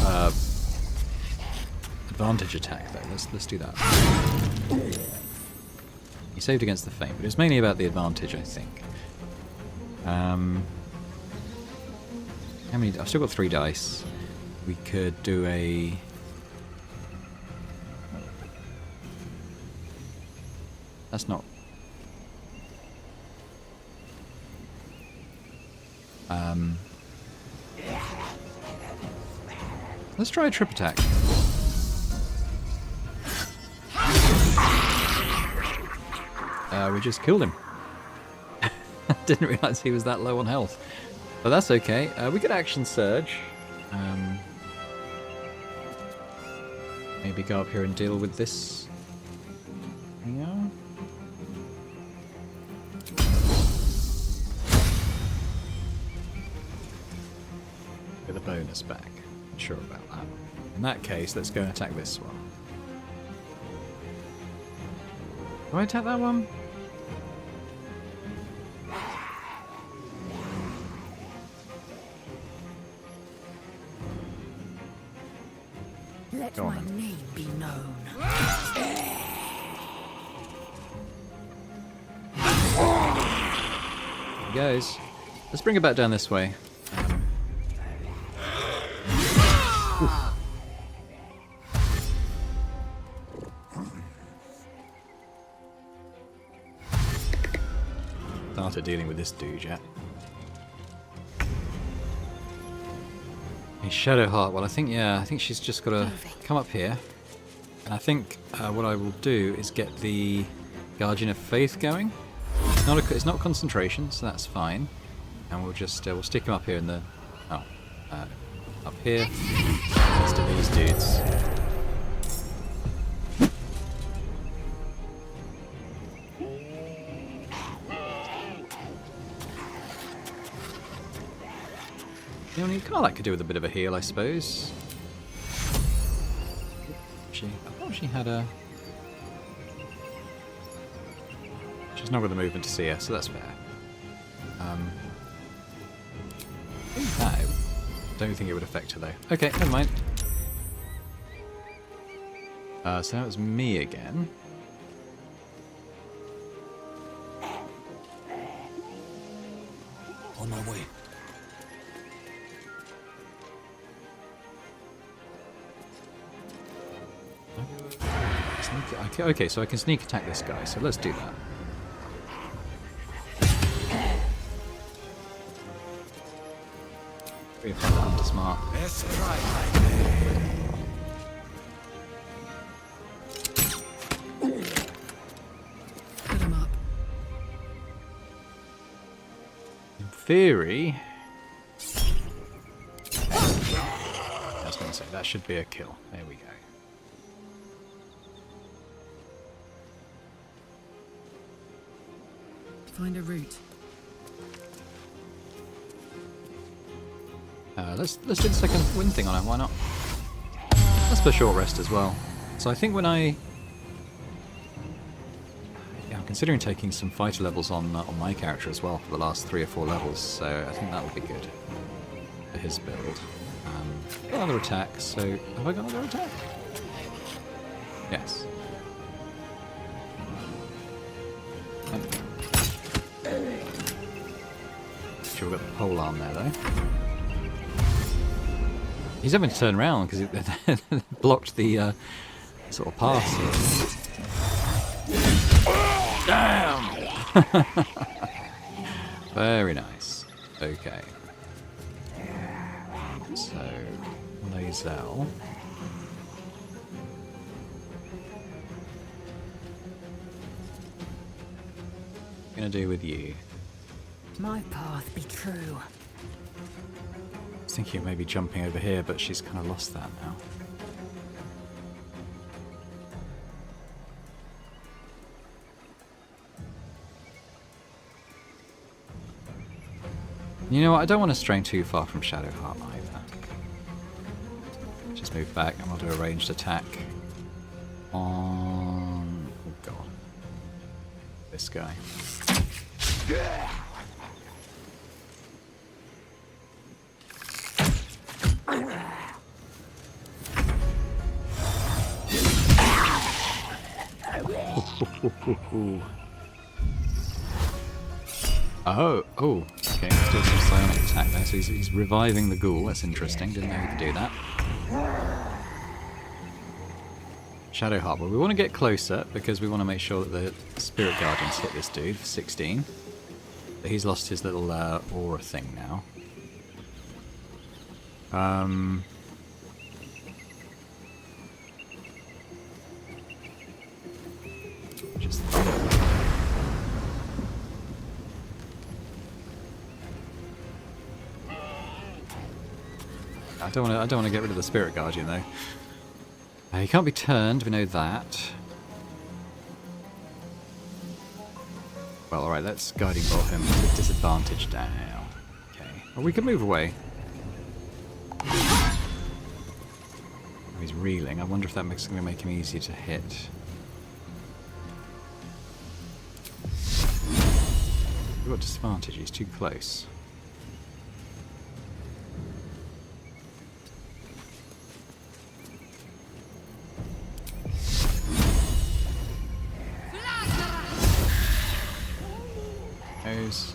a, advantage attack, though. Let's do that. He saved against the Feint, but it's mainly about the advantage, I think. How many? I've still got 3 dice. We could do a... That's not... Let's try a trip attack. We just killed him. Didn't realise he was that low on health. But that's okay. We could action surge. Maybe go up here and deal with this. Yeah. Get the bonus back. Not sure about that. In that case, let's go and attack this one. Do I attack that one? Let my name be known. There he goes. Let's bring it back down this way. started dealing with this dude yet. A Shadowheart. Well, I think she's just got to come up here. And I think what I will do is get the Guardian of Faith going. It's not concentration, so that's fine. And we'll just we'll stick him up here in the up here next to these dudes. You know, kind of like could do with a bit of a heal, I suppose. I thought she had a. She's not got the movement to see her, so that's fair. Don't think it would affect her though. Okay, never mind. So that was me again. On my way. Okay, so I can sneak attack this guy, so let's do that. Very smart. Let's try. Put him up. In theory, I was going to say that should be a kill. There we go. Find a route. Let's do the second wind thing on it. Why not? Let's put a short rest as well. So I think when I'm considering taking some fighter levels on my character as well for the last 3 or 4 levels. So I think that would be good for his build. Got another attack. So have I got another attack? Yes. Sure, we've got the pole arm there though. He's having to turn around because it blocked the sort of pass. Damn! Very nice. Okay. So, Lazel. What gonna do with you? My path be true. I was thinking of maybe jumping over here, but she's kind of lost that now. You know what, I don't want to stray too far from Shadowheart either. Just move back and we'll do a ranged attack on... oh god. This guy. Oh, okay, let's do some psionic attack there. So he's reviving the ghoul, that's interesting, didn't know he could do that. Shadowheart, well we want to get closer because we want to make sure that the Spirit Guardians hit this dude for 16. But he's lost his little aura thing now. Just I don't want to get rid of the Spirit Guardian though. He can't be turned. We know that. Well, all right. Let's guiding bolt him with disadvantage down. Okay. Well, we can move away. He's reeling. I wonder if that makes going to make him easier to hit. We've got disadvantage. He's too close. Goes.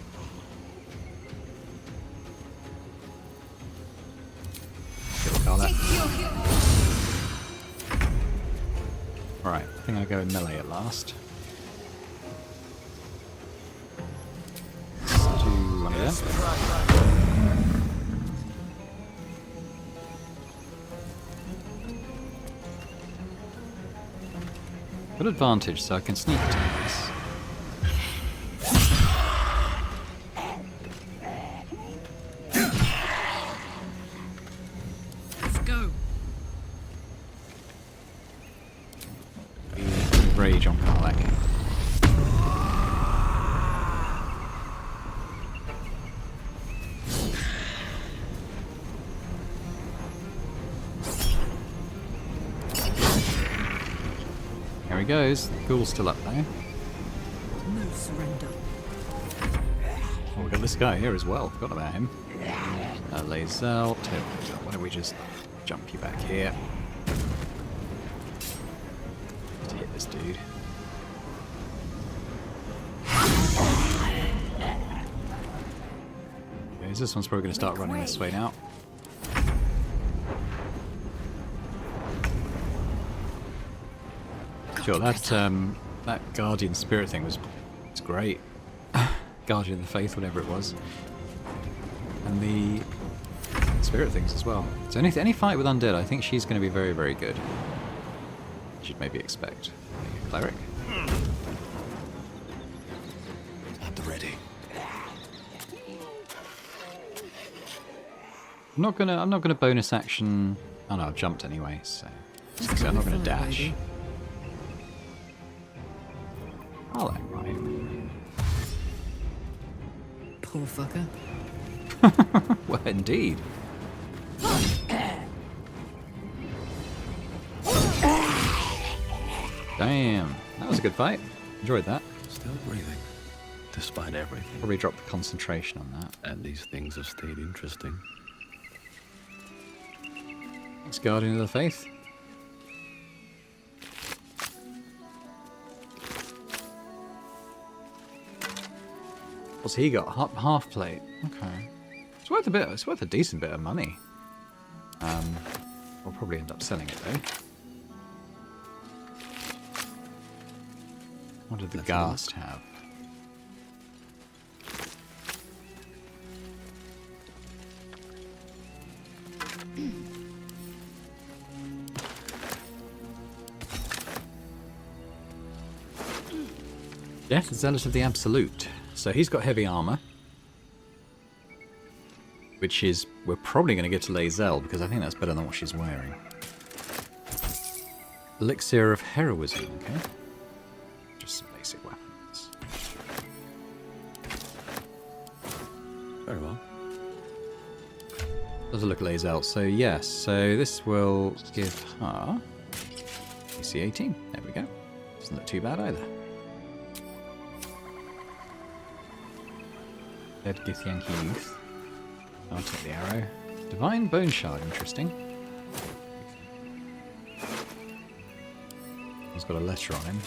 Alright, I think I'll go melee at last. here. Good advantage, so I can sneak attack this. Let's go. Rage on Karlak. There he goes. The ghoul's still up though. No surrender. Oh, we've got this guy here as well. Forgot about him. Lazel. Why don't we just jump you back here? To hit this dude. Okay, this one's probably going to start running this way now. Sure, that Guardian Spirit thing was great. Guardian of the Faith, whatever it was. And the Spirit things as well. So any fight with Undead, I think she's going to be very, very good. Should maybe expect. A cleric. At the ready. I'm not gonna bonus action. Oh no, I've jumped anyway, so I'm not gonna dash. I like mine. Poor fucker. Well, indeed. Damn, that was a good fight. Enjoyed that. Still breathing, despite everything. Probably dropped the concentration on that. And these things have stayed interesting. Thanks, Guardian of the Faith. What's he got? Half plate. Okay. It's worth a bit. It's worth a decent bit of money. We'll probably end up selling it though. What did the Ghast have? Yes, Zealot of the Absolute. So he's got heavy armor. Which is... We're probably going to get to Lazel, because I think that's better than what she's wearing. Elixir of Heroism, okay. Just some basic weapons. Very well. Does look at Lazel. So yes, so this will give her... AC 18. There we go. Doesn't look too bad either. Dead Githyanki Youth. I'll take the arrow. Divine Bone Shard, interesting. He's got a letter on him.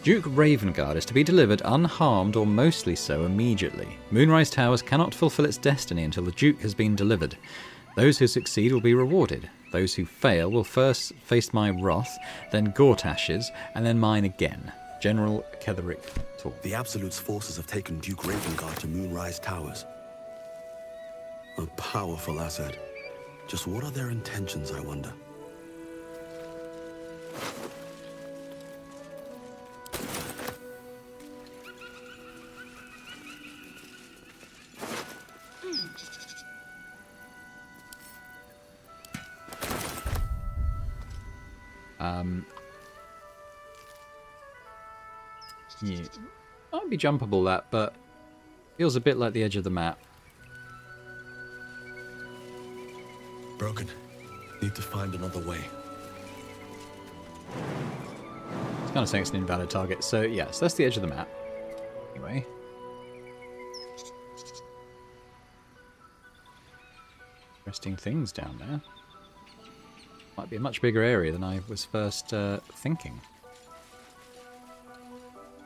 Duke Ravengard is to be delivered unharmed or mostly so immediately. Moonrise Towers cannot fulfill its destiny until the Duke has been delivered. Those who succeed will be rewarded. Those who fail will first face my wrath, then Gortash's, and then mine again. General Ketherick Talk. The Absolute's forces have taken Duke Ravengard to Moonrise Towers. A powerful asset. Just what are their intentions, I wonder? Yeah, might be jumpable that, but feels a bit like the edge of the map. Broken. Need to find another way. It's kind of saying it's an invalid target, so yes, that's the edge of the map. Anyway. Interesting things down there. Might be a much bigger area than I was first thinking.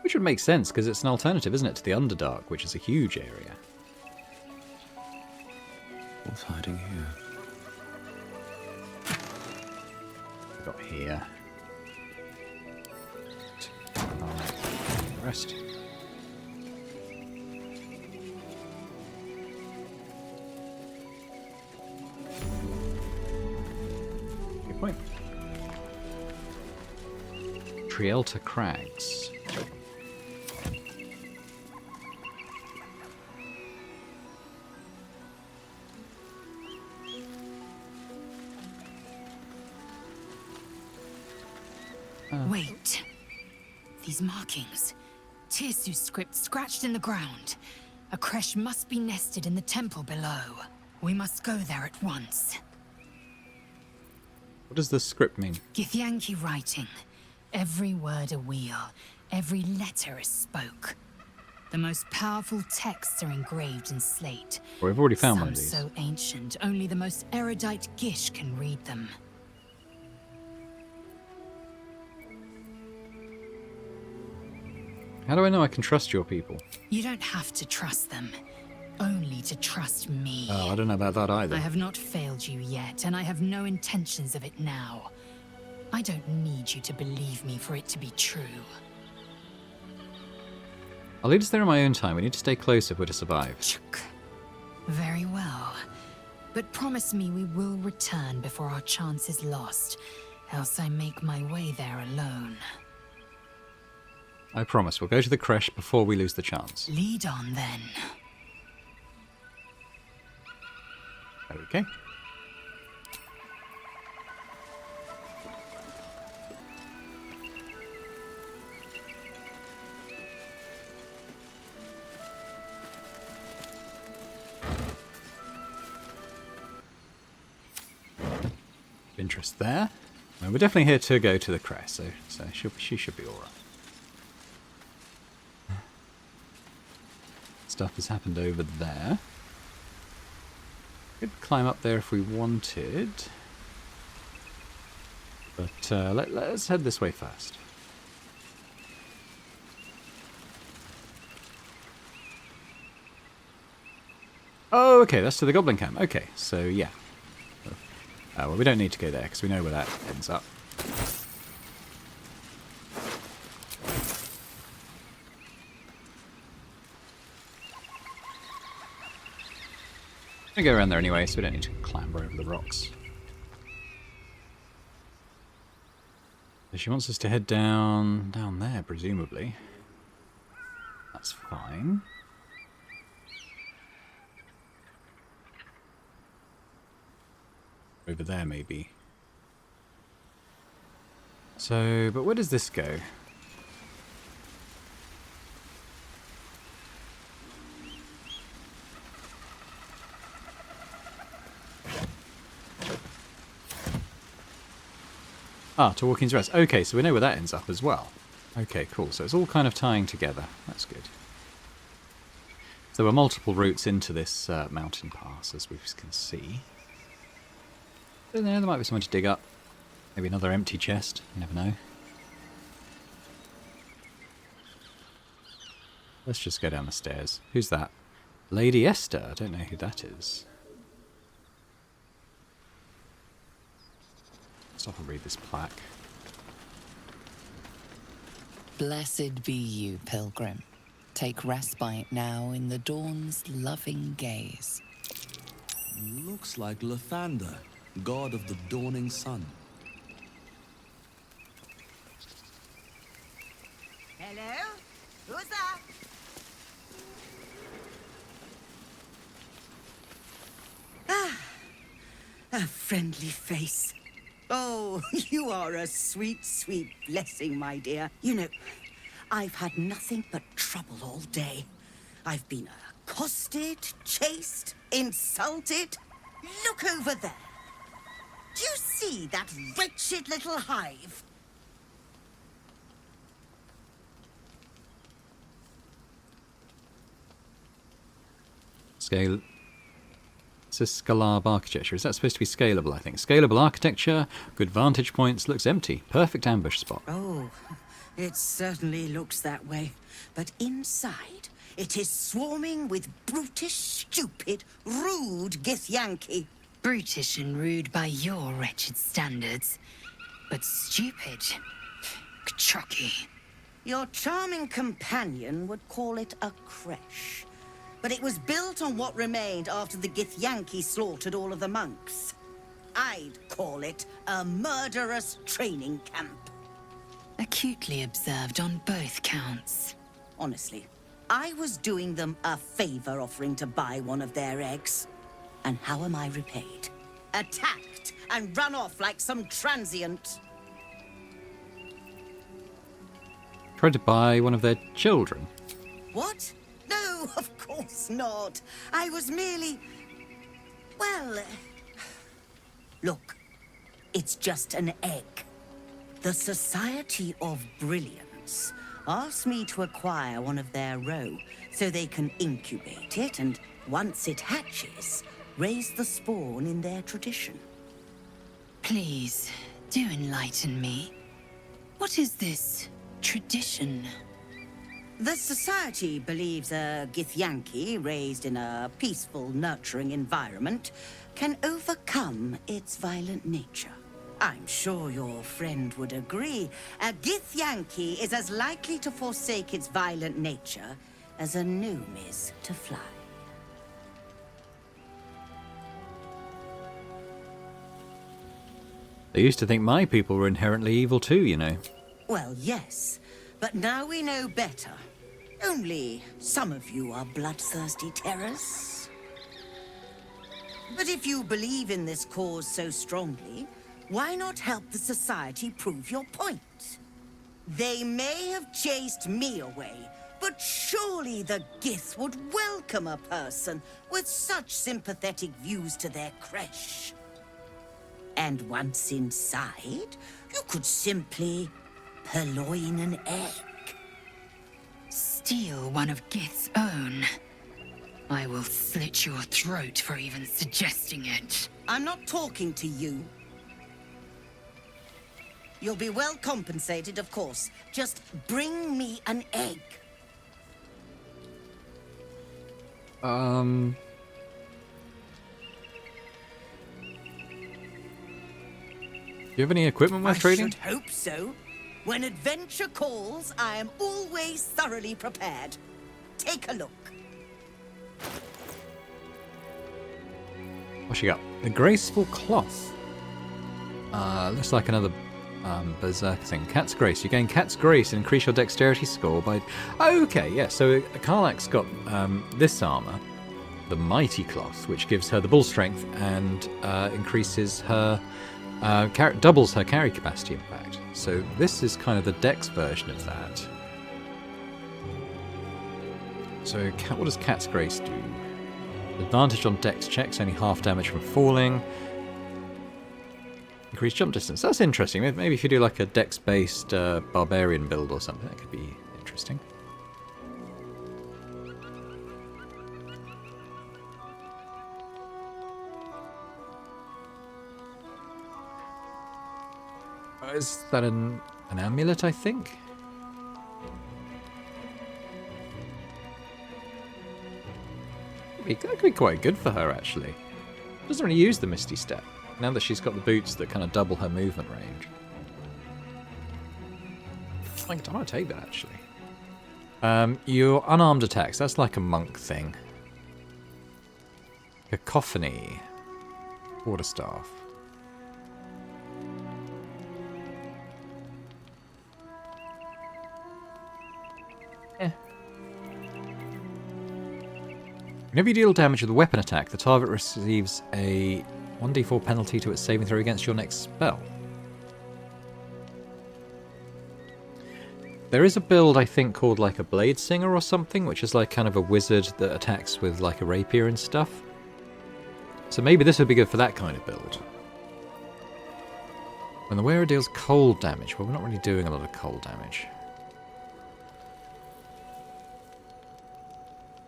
Which would make sense, because it's an alternative, isn't it, to the Underdark, which is a huge area. What's hiding here? We've got here. rest. Good point. Trielta Crags. Wait. These markings. Tirsu's script scratched in the ground. A creche must be nested in the temple below. We must go there at once. What does the script mean? Githyanki writing. Every word a wheel. Every letter a spoke. The most powerful texts are engraved in slate. Well, we've already found Some one of these. so ancient, only the most erudite Gish can read them. How do I know I can trust your people? You don't have to trust them. Only to trust me. Oh, I don't know about that either. I have not failed you yet, and I have no intentions of it now. I don't need you to believe me for it to be true. I'll lead us there in my own time. We need to stay close if we're to survive. Chuk. Very well. But promise me we will return before our chance is lost, else I make my way there alone. I promise. We'll go to the creche before we lose the chance. Lead on then. Okay. Interest there. Well, we're definitely here to go to the creche, so she should be alright. Stuff has happened over there. Could climb up there if we wanted. But let's head this way first. Oh, okay, that's to the goblin camp. Okay, so yeah. Well, we don't need to go there because we know where that ends up. I'm gonna go around there anyway, so we don't need to clamber over the rocks. So she wants us to head down there, presumably. That's fine. Over there, maybe. So, but where does this go? Ah, to Walking's Rest. Okay, so we know where that ends up as well. Okay, cool. So it's all kind of tying together. That's good. So there were multiple routes into this mountain pass, as we can see. I don't know, there might be something to dig up. Maybe another empty chest. You never know. Let's just go down the stairs. Who's that? Lady Esther. I don't know who that is. Stop and read this plaque. Blessed be you, pilgrim. Take respite now in the dawn's loving gaze. Looks like Lathander, god of the dawning sun. Hello? Who's that? Ah, a friendly face. Oh, you are a sweet, sweet blessing, my dear. You know, I've had nothing but trouble all day. I've been accosted, chased, insulted. Look over there. Do you see that wretched little hive? Scale. It's a Scalab architecture. Is that supposed to be scalable, I think? Scalable architecture, good vantage points, looks empty. Perfect ambush spot. Oh, it certainly looks that way. But inside, it is swarming with brutish, stupid, rude Githyanki. Brutish and rude by your wretched standards. But stupid. Kachaki. Your charming companion would call it a creche. But it was built on what remained after the Githyanki slaughtered all of the monks. I'd call it a murderous training camp. Acutely observed on both counts. Honestly, I was doing them a favor offering to buy one of their eggs. And how am I repaid? Attacked and run off like some transient. Tried to buy one of their children. What? No, of course not. I was merely... well... Look, it's just an egg. The Society of Brilliance asked me to acquire one of their roe so they can incubate it and, once it hatches, raise the spawn in their tradition. Please, do enlighten me. What is this tradition? The Society believes a Githyanki raised in a peaceful, nurturing environment can overcome its violent nature. I'm sure your friend would agree. A Githyanki is as likely to forsake its violent nature as a gnome is to fly. They used to think my people were inherently evil too, you know. Well, yes, but now we know better. Only some of you are bloodthirsty terrors. But if you believe in this cause so strongly, why not help the Society prove your point? They may have chased me away, but surely the Gith would welcome a person with such sympathetic views to their creche. And once inside, you could simply purloin an egg. Steal one of Gith's own. I will slit your throat for even suggesting it. I'm not talking to you. You'll be well compensated, of course. Just bring me an egg. Do you have any equipment worth trading? I should hope so. When adventure calls, I am always thoroughly prepared. Take a look. What's she got? The graceful cloth. Looks like another berserk thing. Cat's grace. You gain cat's grace and increase your dexterity score by... Okay, yeah, so Karlak's got this armor, the mighty cloth, which gives her the bull strength and increases her... doubles her carry capacity, in fact. So this is kind of the dex version of that. So what does cat's grace do? Advantage on dex checks, only half damage from falling. Increased jump distance. That's interesting. Maybe if you do like a dex-based barbarian build or something, that could be interesting. Is that an amulet, I think? That could be quite good for her, actually. Doesn't really use the Misty Step, now that she's got the boots that kind of double her movement range. I might take that, actually. Your unarmed attacks, that's like a monk thing. Cacophony. Quarterstaff. Whenever you deal damage with a weapon attack, the target receives a 1d4 penalty to its saving throw against your next spell. There is a build, I think, called like a Blade Singer or something, which is like kind of a wizard that attacks with like a rapier and stuff. So maybe this would be good for that kind of build. When the wearer deals cold damage, well, we're not really doing a lot of cold damage.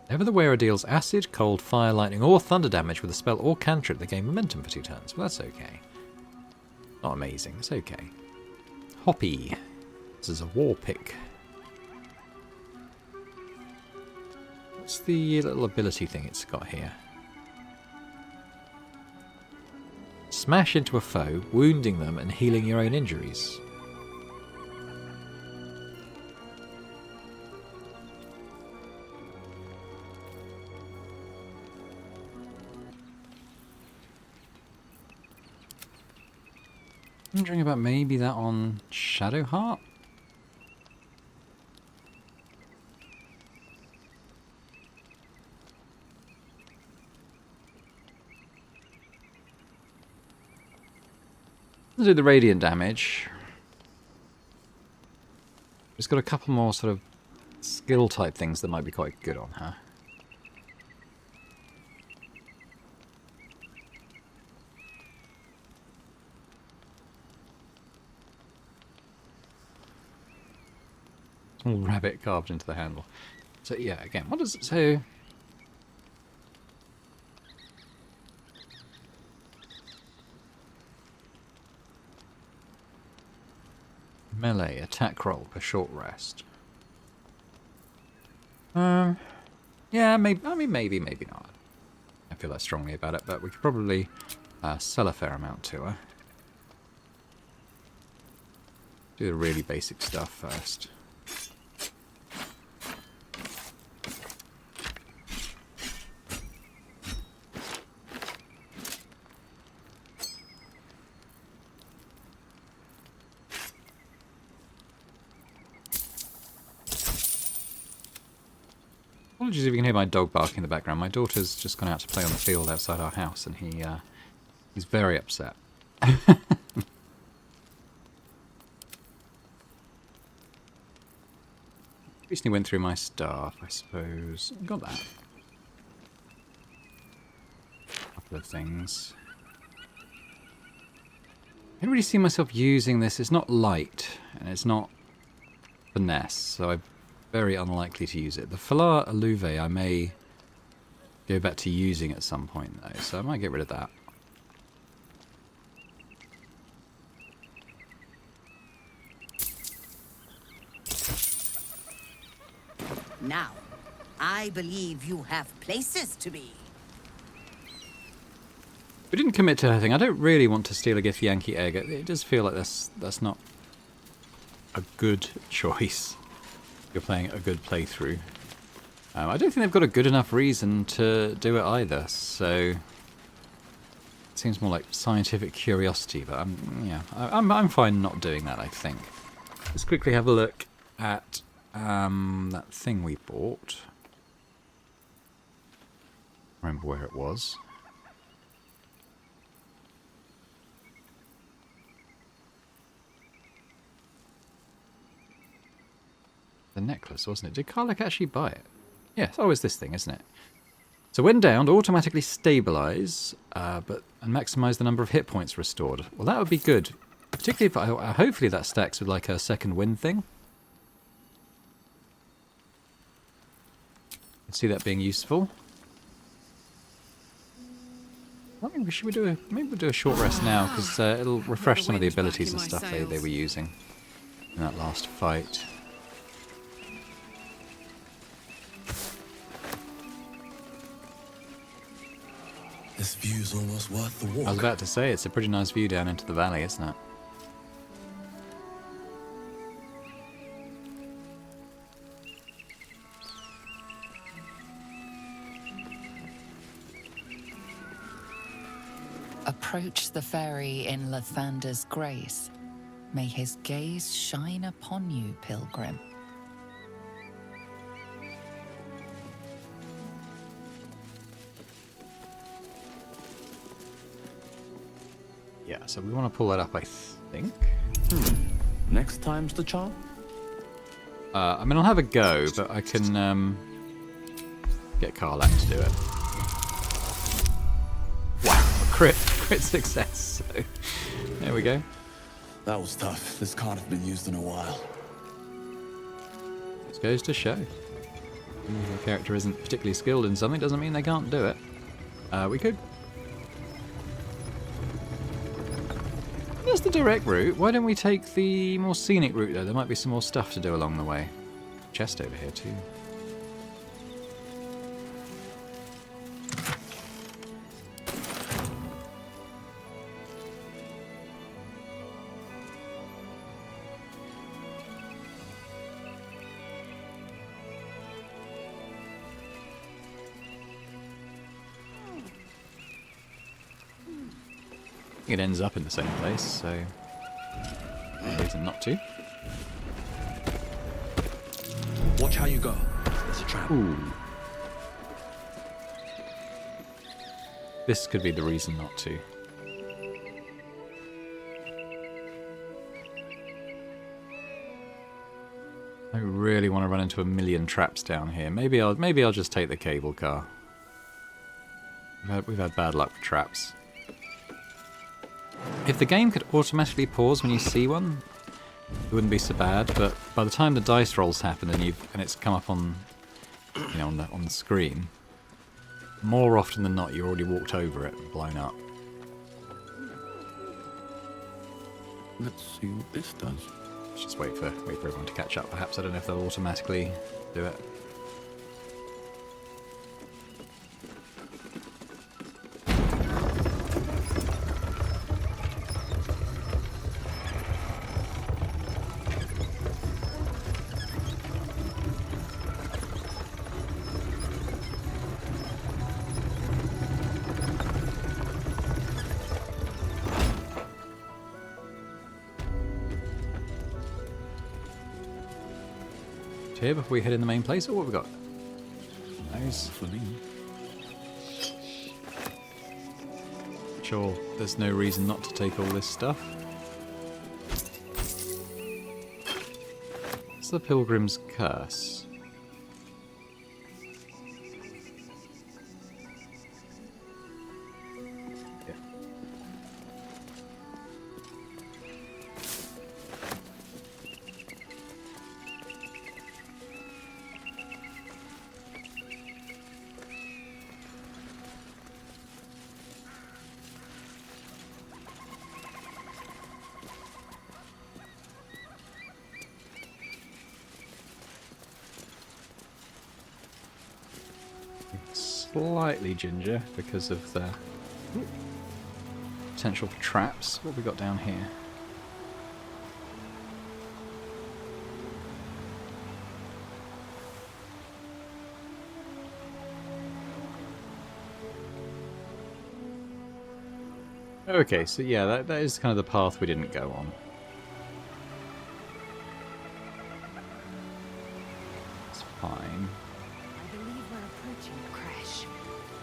Whenever the wearer deals acid, cold, fire, lightning, or thunder damage with a spell or cantrip, they gain momentum for 2 turns. Well, that's okay. Not amazing, it's okay. Hoppy. This is a war pick. What's the little ability thing it's got here? Smash into a foe, wounding them and healing your own injuries. Wondering about maybe that on Shadowheart? Do the radiant damage. It's got a couple more sort of skill type things that might be quite good on her. Small rabbit carved into the handle. So yeah, again, what does it say? Melee attack roll per short rest. Yeah, maybe. I mean, maybe not. I feel that strongly about it, but we could probably sell a fair amount to her. Do the really basic stuff first. Apologies if you can hear my dog barking in the background. My daughter's just gone out to play on the field outside our house, and he's very upset. Recently went through my staff, I suppose. Got that. Couple of things. I don't really see myself using this. It's not light, and it's not finesse, so I'm very unlikely to use it. The Falar Alluve I may go back to using at some point, though, so I might get rid of that. Now, I believe you have places to be. We didn't commit to her thing. I don't really want to steal a Githyanki egg. It does feel like that's not a good choice. You're playing a good playthrough. I don't think they've got a good enough reason to do it either, so it seems more like scientific curiosity. But I'm fine not doing that. I think. Let's quickly have a look at that thing we bought. Remember where it was. The necklace, wasn't it? Did Karlach actually buy it? Yes. Oh, it's this thing, isn't it? So when downed, automatically stabilize, and maximize the number of hit points restored. Well, that would be good. Particularly if hopefully that stacks with like a second wind thing. I see that being useful. Should we do maybe we'll do a short rest now, because it'll refresh some of the abilities and stuff they were using in that last fight. This view's almost worth the walk. I was about to say, it's a pretty nice view down into the valley, isn't it? Approach the fairy in Lathander's grace. May his gaze shine upon you, pilgrim. Yeah, so we want to pull that up, I think. Next time's the charm? I mean, I'll have a go, but I can get Karlach to do it. Wow, crit success. So there we go. That was tough. This can't have been used in a while. This goes to show. If your character isn't particularly skilled in something, doesn't mean they can't do it. We could. There's the direct route. Why don't we take the more scenic route, though? There might be some more stuff to do along the way. Chest over here, too. It ends up in the same place, so No reason not to. Watch how you go. There's a trap. Ooh. This could be the reason not to. I really want to run into a million traps down here. Maybe I'll just take the cable car. We've had bad luck with traps. If the game could automatically pause when you see one, it wouldn't be so bad. But by the time the dice rolls happen and it's come up on, you know, on the screen, more often than not, you already walked over it and blown up. Let's see what this does. Let's just wait for everyone to catch up. Perhaps I don't know if they'll automatically do it. Here before we head in the main place. Oh, what have we got? Nice. Sure, there's no reason not to take all this stuff. It's the Pilgrim's Curse. Yeah. Slightly ginger because of the potential for traps. What have we got down here? Okay, so yeah, that is kind of the path we didn't go on. It's fine.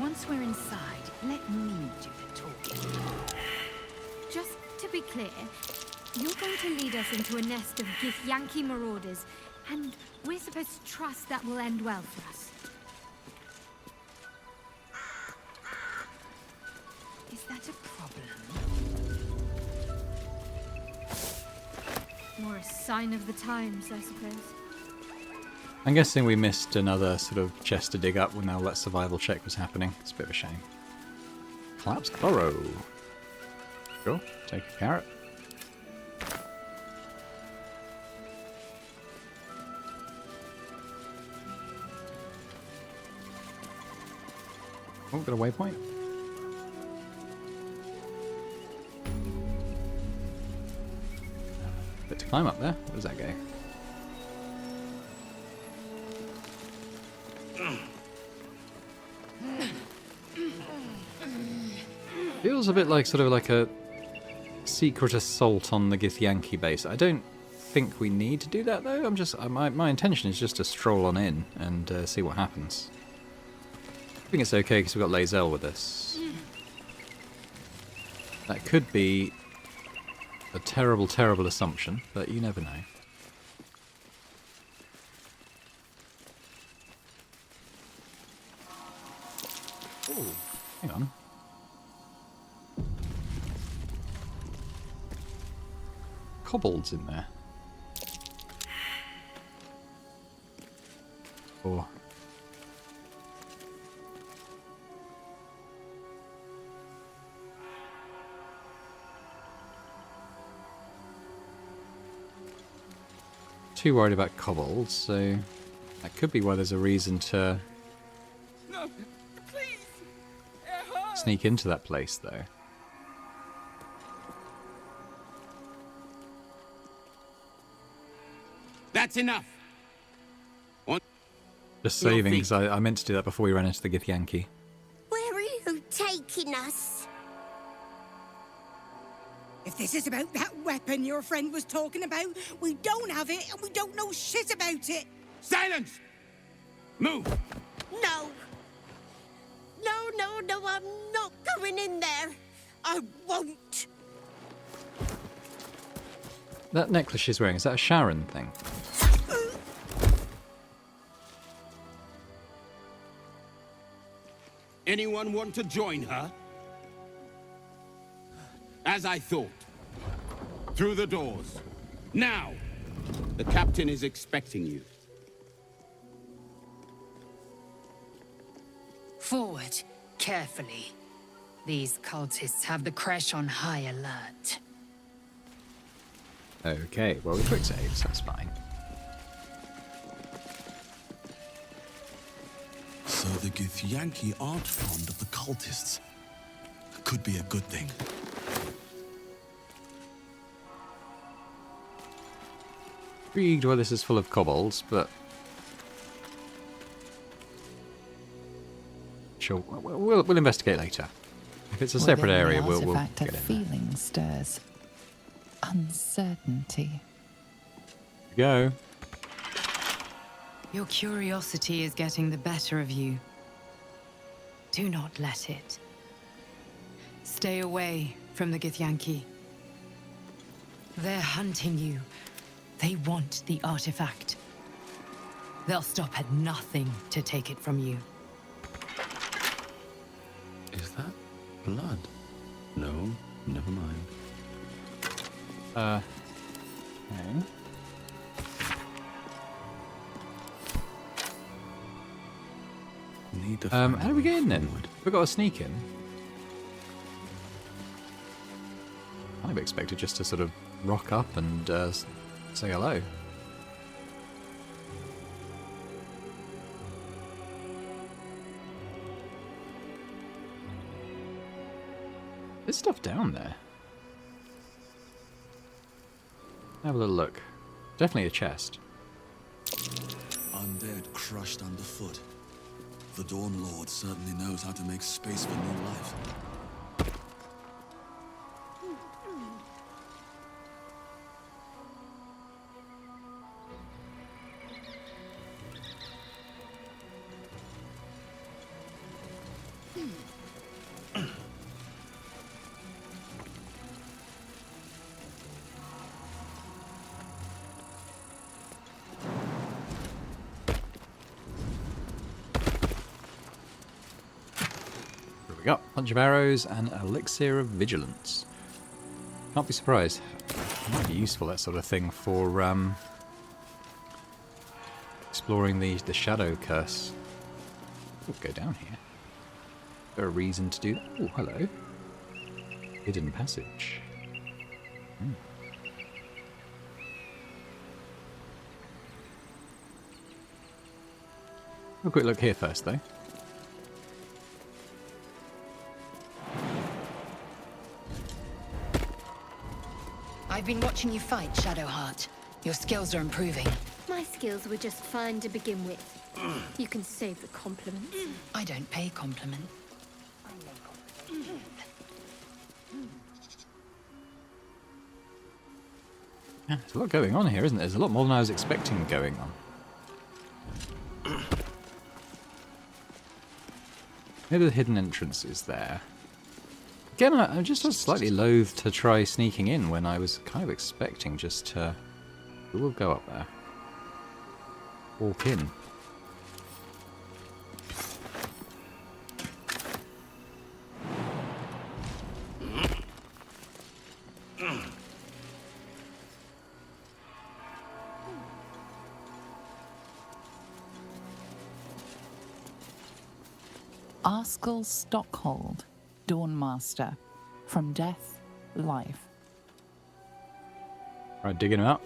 Once we're inside, let me do the talking. Just to be clear, you're going to lead us into a nest of Githyanki marauders, and we're supposed to trust that will end well for us. Is that a problem? More a sign of the times, I suppose. I'm guessing we missed another sort of chest to dig up when all that survival check was happening. It's a bit of a shame. Collapsed burrow. Sure, take a carrot. Oh, got a waypoint. Bit to climb up there. Where does that go? Feels a bit like sort of like a secret assault on the Githyanki base. I don't think we need to do that though. My intention is just to stroll on in and see what happens. I think it's okay because we've got Lae'zel with us. That could be a terrible, terrible assumption, but you never know. Oh, hang on. Kobolds in there. Or too worried about kobolds, so that could be why there's a reason to sneak into that place, though. That's enough. Just saving, because I meant to do that before we ran into the Githyanki. Where are you taking us? If If this is about that weapon your friend was talking about, we don't have it and we don't know shit about it. Silence! Move! No. No, I'm not going in there. I won't. That necklace she's wearing, is that a Sharon thing? Anyone want to join her? As I thought. Through the doors. Now! The captain is expecting you. Forward, carefully. These cultists have the Creche on high alert. Okay, well, we quick save, so that's fine. So the Githyanki aren't fond of the cultists. Could be a good thing. Intrigued why this is full of kobolds, but sure, we'll investigate later. If it's a separate Within area, the we'll artifact get a in feeling stirs. Uncertainty. there. Go. Your curiosity is getting the better of you. Do not let it. Stay away from the Githyanki. They're hunting you. They want the artifact. They'll stop at nothing to take it from you. Is that blood? No, never mind. Okay. Need to How find do a we get way in then? forward. We've got to sneak in. I've expected just to sort of rock up and say hello. There's stuff down there. Have a little look. Definitely a chest. Undead crushed underfoot. The Dawn Lord certainly knows how to make space for new life. Here we go. Bunch of arrows and elixir of vigilance. Can't be surprised. It might be useful, that sort of thing, for exploring the shadow curse. We'll go down here. Is there a reason to do that? Oh, hello. Hidden passage. A quick look here first, though. I've been watching you fight, Shadowheart. Your skills are improving. My skills were just fine to begin with. You can save the compliments. I don't pay compliments. Yeah, there's a lot going on here, isn't there? There's a lot more than I was expecting going on. Maybe the hidden entrance is there. Again, I'm just slightly loath to try sneaking in when I was kind of expecting just to... We'll go up there. Walk in. Arskel Stockhold, Dawnmaster. From death, life. Right, digging him out.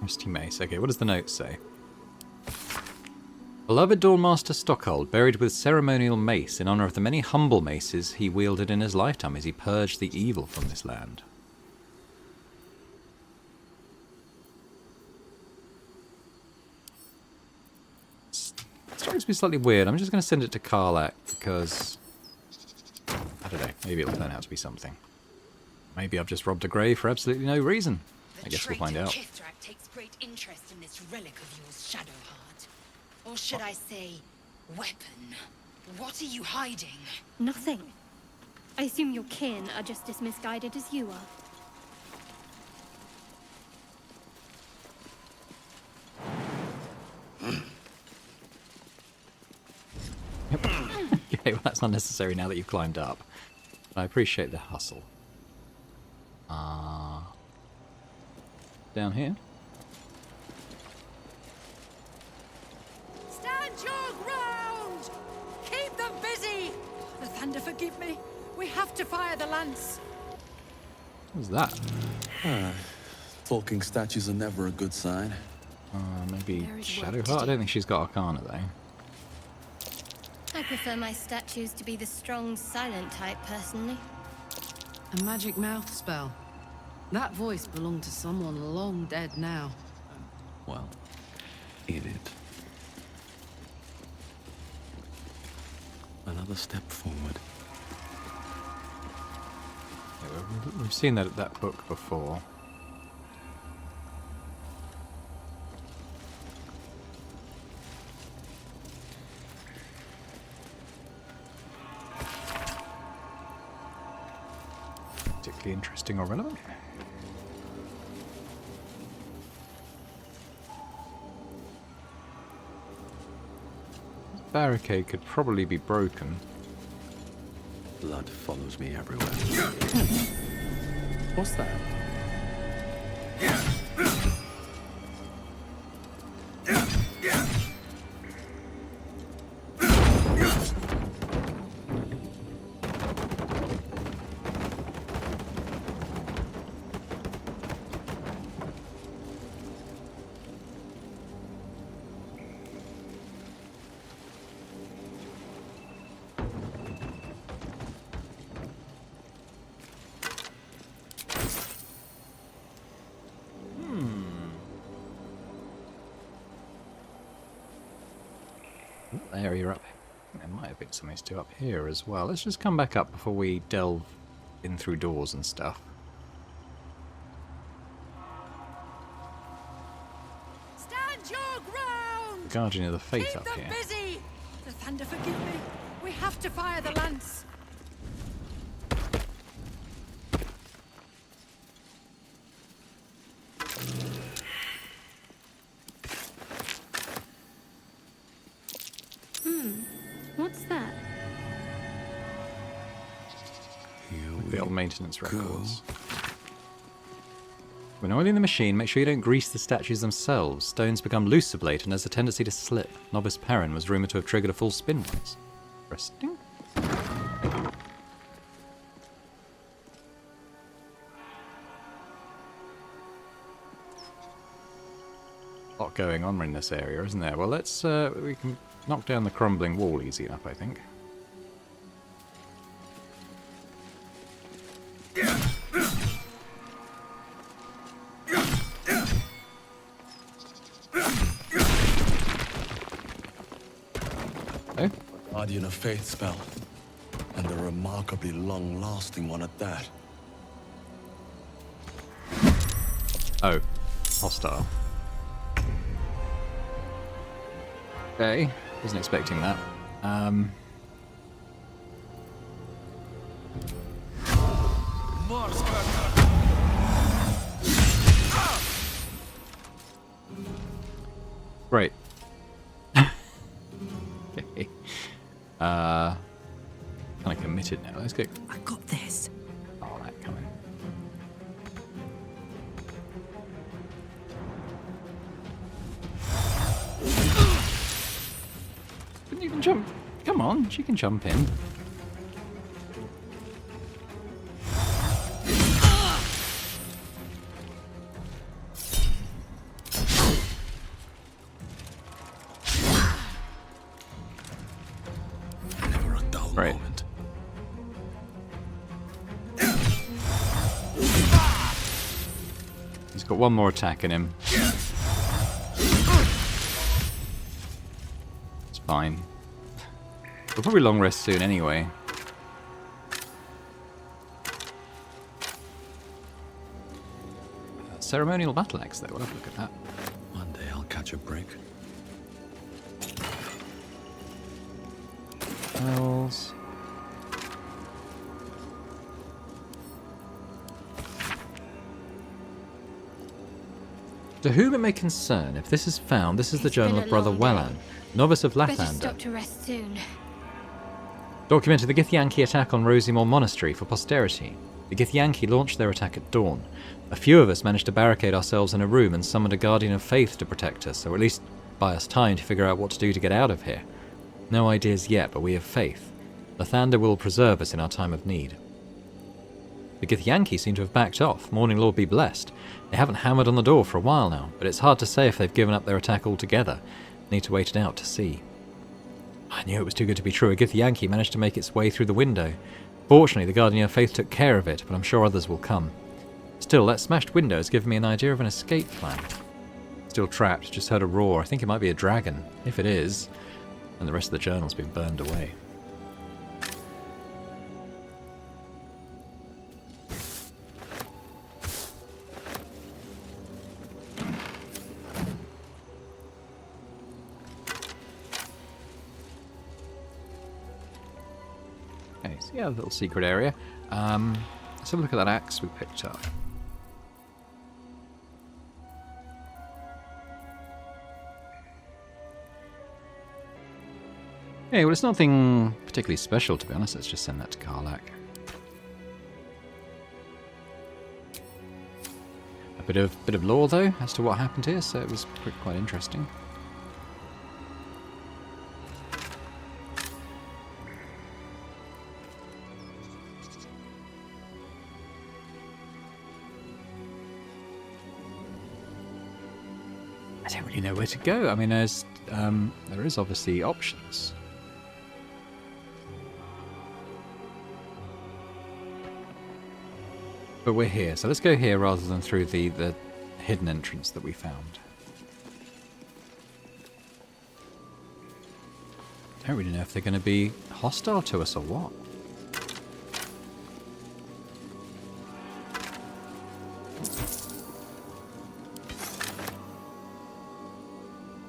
Rusty mace. Okay, what does the note say? Beloved Dawnmaster Stockhold, buried with ceremonial mace in honor of the many humble maces he wielded in his lifetime as he purged the evil from this land. looks to be slightly weird. I'm just going to send it to Karlak because... I don't know, maybe it'll turn out to be something. Maybe I've just robbed a grave for absolutely no reason. I guess we'll find out. Kithrak takes great interest in this relic of yours, Shadowheart. Or should I say, weapon. What are you hiding? Nothing. I assume your kin are just as misguided as you are. Okay, well that's not necessary now that you've climbed up. But I appreciate the hustle. Down here. Stand your ground! Keep them busy! The thunder forgive me. We have to fire the lance. What's that? Talking statues are never a good sign. Maybe There is work Shadowheart? to I do. don't think she's got Arcana though. I prefer my statues to be the strong, silent type, personally. A magic mouth spell. That voice belonged to someone long dead now. Well, eat it. Another step forward. Yeah, we've seen that book before. Particularly interesting or relevant. Barricade could probably be broken. Blood follows me everywhere. What's that? Area up. There might have been something to do up here as well. Let's just come back up before we delve in through doors and stuff. Stand your ground! Guardian of the Fate Keep up them here. busy! The thunder forgive me. We have to fire the lance. What's that? The old maintenance records. When oiling the machine, make sure you don't grease the statues themselves. Stones become luciblate and has a tendency to slip. Novice Faerun was rumoured to have triggered a full spin once. Interesting. A lot going on in this area, isn't there? Well, let's we can knock down the crumbling wall easy enough, I think. Oh? Guardian of Faith spell. And a remarkably long-lasting one at that. Oh. Hostile. Okay. Wasn't expecting that. Great. Okay. Kind of committed now. Let's go. I got this. Oh, that coming. Didn't even jump. Come on, she can jump in. Never a dull Right. moment. He's got one more attack in him. fine. We'll probably long rest soon anyway. Ceremonial battle axe, though. We'll have a look at that. One day I'll catch a break. Bells. To whom it may concern, if this is found, this is the journal of Brother Wellan, novice of Better Lathander. stop to rest soon. Documented the Githyanki attack on Rosimore Monastery for posterity. The Githyanki launched their attack at dawn. A few of us managed to barricade ourselves in a room and summoned a Guardian of Faith to protect us, or at least buy us time to figure out what to do to get out of here. No ideas yet, but we have faith. Lathander will preserve us in our time of need. The Githyanki seem to have backed off. Morning Lord be blessed. They haven't hammered on the door for a while now, but it's hard to say if they've given up their attack altogether. Need to wait it out to see. I knew it was too good to be true. A Githyanki managed to make its way through the window. Fortunately, the Guardian of Faith took care of it, but I'm sure others will come. Still, that smashed window has given me an idea of an escape plan. Still trapped, just heard a roar. I think it might be a dragon. If it is, and the rest of the journal's been burned away. Okay, so yeah, a little secret area. Let's have a look at that axe we picked up. Okay, well, it's nothing particularly special, to be honest. Let's just send that to Karlach. A bit of lore, though, as to what happened here, so it was quite interesting. I don't really know where to go. I mean, there is obviously options. But we're here, so let's go here rather than through the hidden entrance that we found. I don't really know if they're going to be hostile to us or what.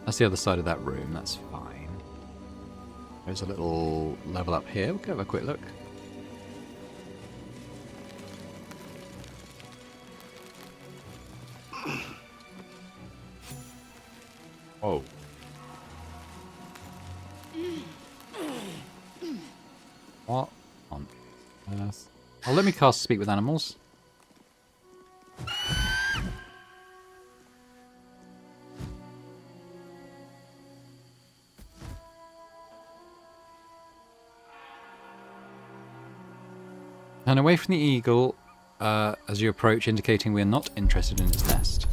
That's the other side of that room, that's fine. There's a little level up here, we'll go have a quick look. Oh. What on earth? Oh, let me cast Speak with Animals. Turn away from the eagle as you approach, indicating we are not interested in its nest.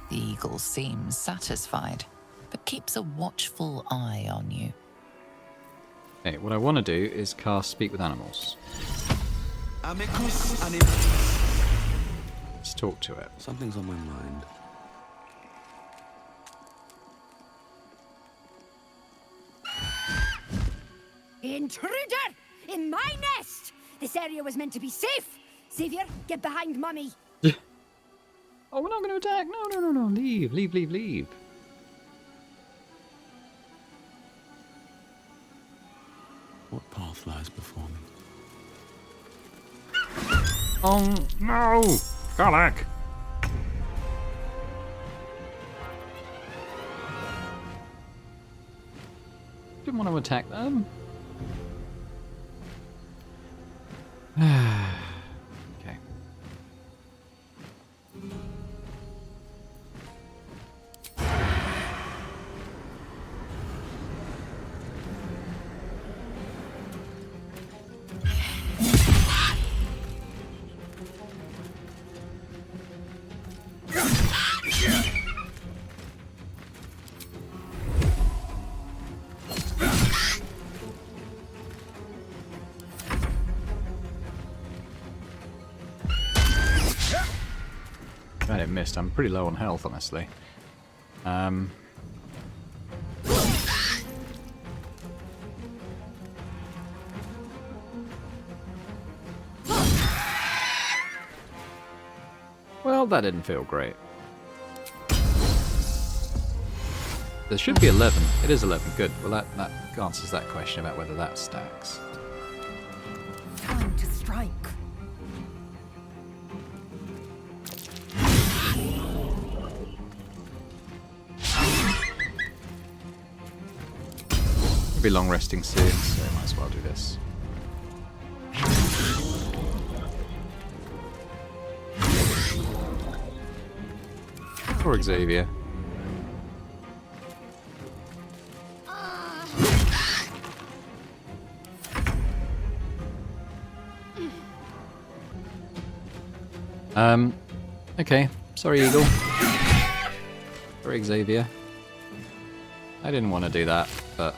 The eagle seems satisfied, but keeps a watchful eye on you. Okay, what I want to do is cast Speak with Animals. Let's talk to it. Something's on my mind. Intruder! In my nest! This area was meant to be safe! Savior, get behind Mummy! Oh, we're not going to attack! No. Leave. What path lies before me? Oh, no! Karlach! Didn't want to attack them. Okay. Glad it missed. I'm pretty low on health, honestly. Well, that didn't feel great. There should be 11. It is 11. Good. Well, that answers that question about whether that stacks. Time to strike. We'll be long resting soon, so might as well do this. Or Xavier. Okay. Sorry, Eagle. Sorry, Xavier. I didn't want to do that, but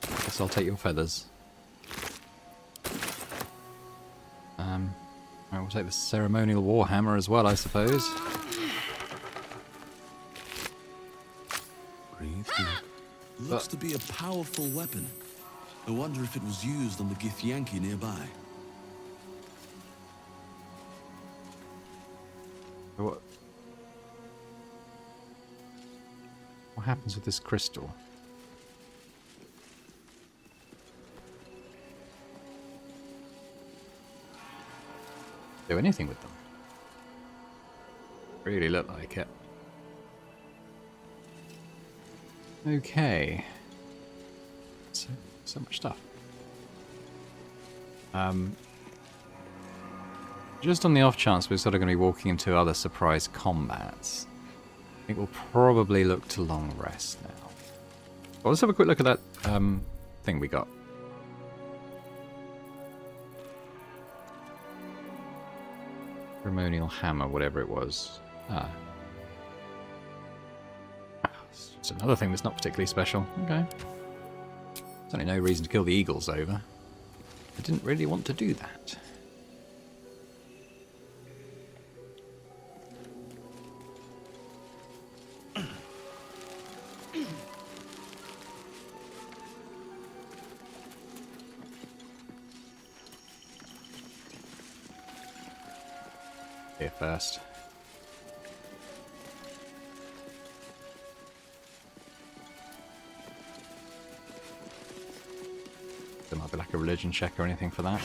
I guess I'll take your feathers. I will take the ceremonial warhammer as well, I suppose. Breathe deep. Looks to be a powerful weapon. I wonder if it was used on the Githyanki nearby. What happens with this crystal? Do anything with them? Really look like it. Okay. So much stuff. Just on the off chance we're sort of going to be walking into other surprise combats, I think we'll probably look to long rest now. Well, let's have a quick look at that thing we got. Ceremonial hammer, whatever it was. It's another thing that's not particularly special. Okay. Certainly no reason to kill the eagles over. I didn't really want to do that. Here first. There might be like a religion check or anything for that.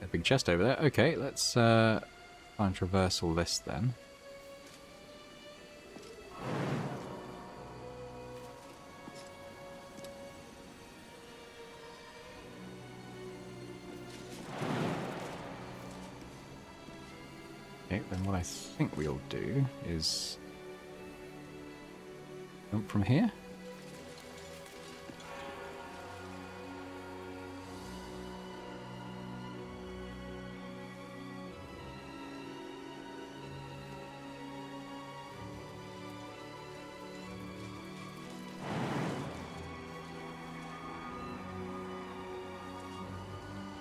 A big chest over there. Okay, let's try and traverse all this then. Okay, then what I think we'll do is jump from here.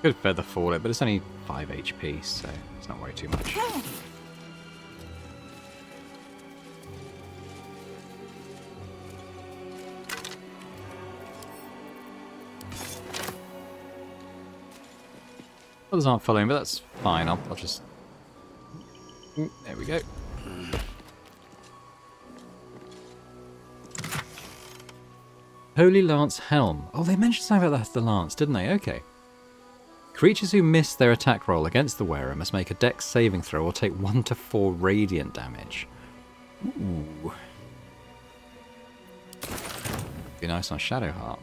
Could feather fall it, but it's only 5 HP, so it's not worry too much. Others aren't following, but that's fine. I'll just... Ooh, there we go. Holy Lance Helm. Oh, they mentioned something about the lance, didn't they? Okay. Creatures who miss their attack roll against the wearer must make a dex saving throw or take 1 to 4 radiant damage. Ooh. Be nice on Shadowheart.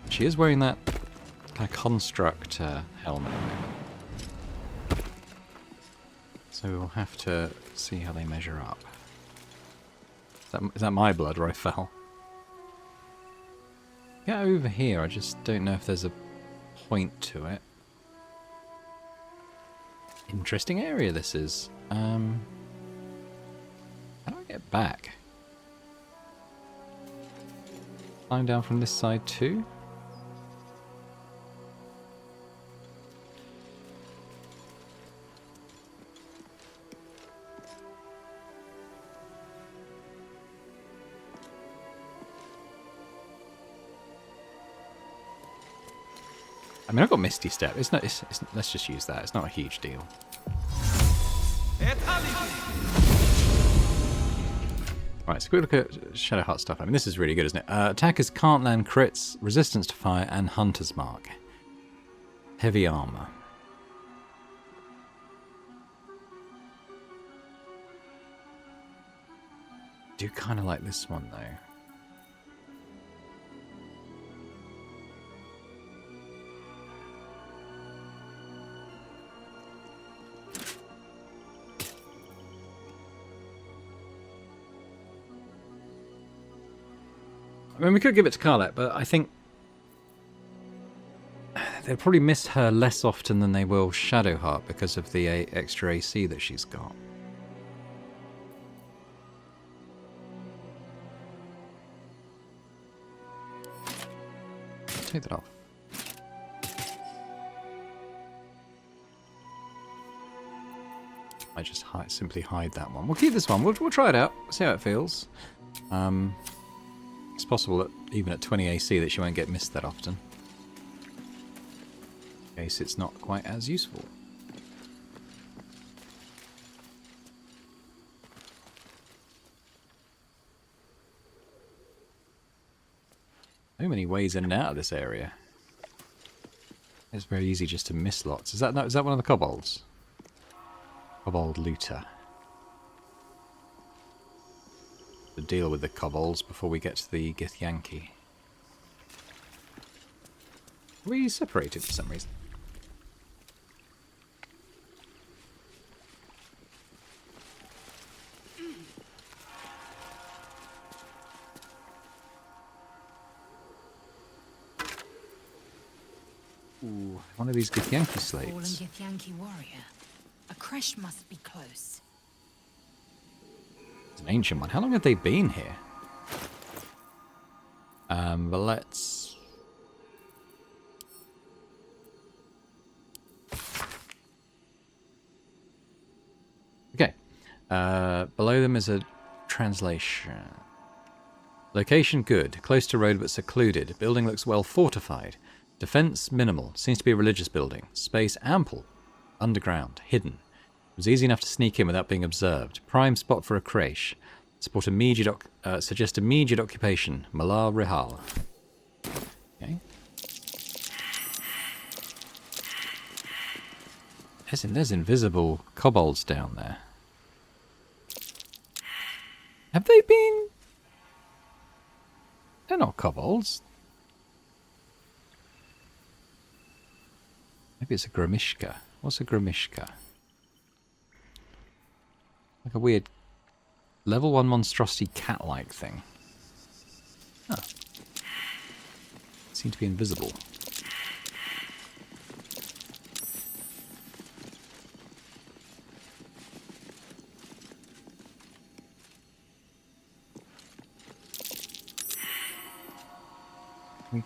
She is wearing that kind of construct helmet at the moment. So we'll have to see how they measure up. Is that my blood where I fell? Get over here, I just don't know if there's a point to it. Interesting area this is. How do I get back? Climb down from this side too? I mean, I've got Misty Step. It's not. Let's just use that. It's not a huge deal. Right, so quick look at Shadowheart stuff. I mean, this is really good, isn't it? Attackers can't land crits, resistance to fire, and Hunter's Mark. Heavy armor. Do kind of like this one though. I mean, we could give it to Carlet, but I think they'll probably miss her less often than they will Shadowheart because of the extra AC that she's got. Take that off. I just simply hide that one. We'll keep this one. We'll try it out. See how it feels. It's possible that even at 20 AC that she won't get missed that often. In case it's not quite as useful. So many ways in and out of this area. It's very easy just to miss lots. Is that one of the kobolds? Kobold looter. To deal with the kobolds before we get to the Githyanki. Are we separated for some reason? Ooh, one of these Githyanki slates. Fallen Githyanki warrior. A creche must be close. It's an ancient one. How long have they been here? But let's... Okay. Below them is a translation. Location good. Close to road but secluded. Building looks well fortified. Defense minimal. Seems to be a religious building. Space ample. Underground. Hidden. It was easy enough to sneak in without being observed. Prime spot for a creche. Suggest immediate occupation. Malar Rihal. Okay. There's invisible kobolds down there. Have they been? They're not kobolds. Maybe it's a Grimishka. What's a Grimishka? Like a weird level 1 monstrosity cat-like thing. Huh. Seem to be invisible. We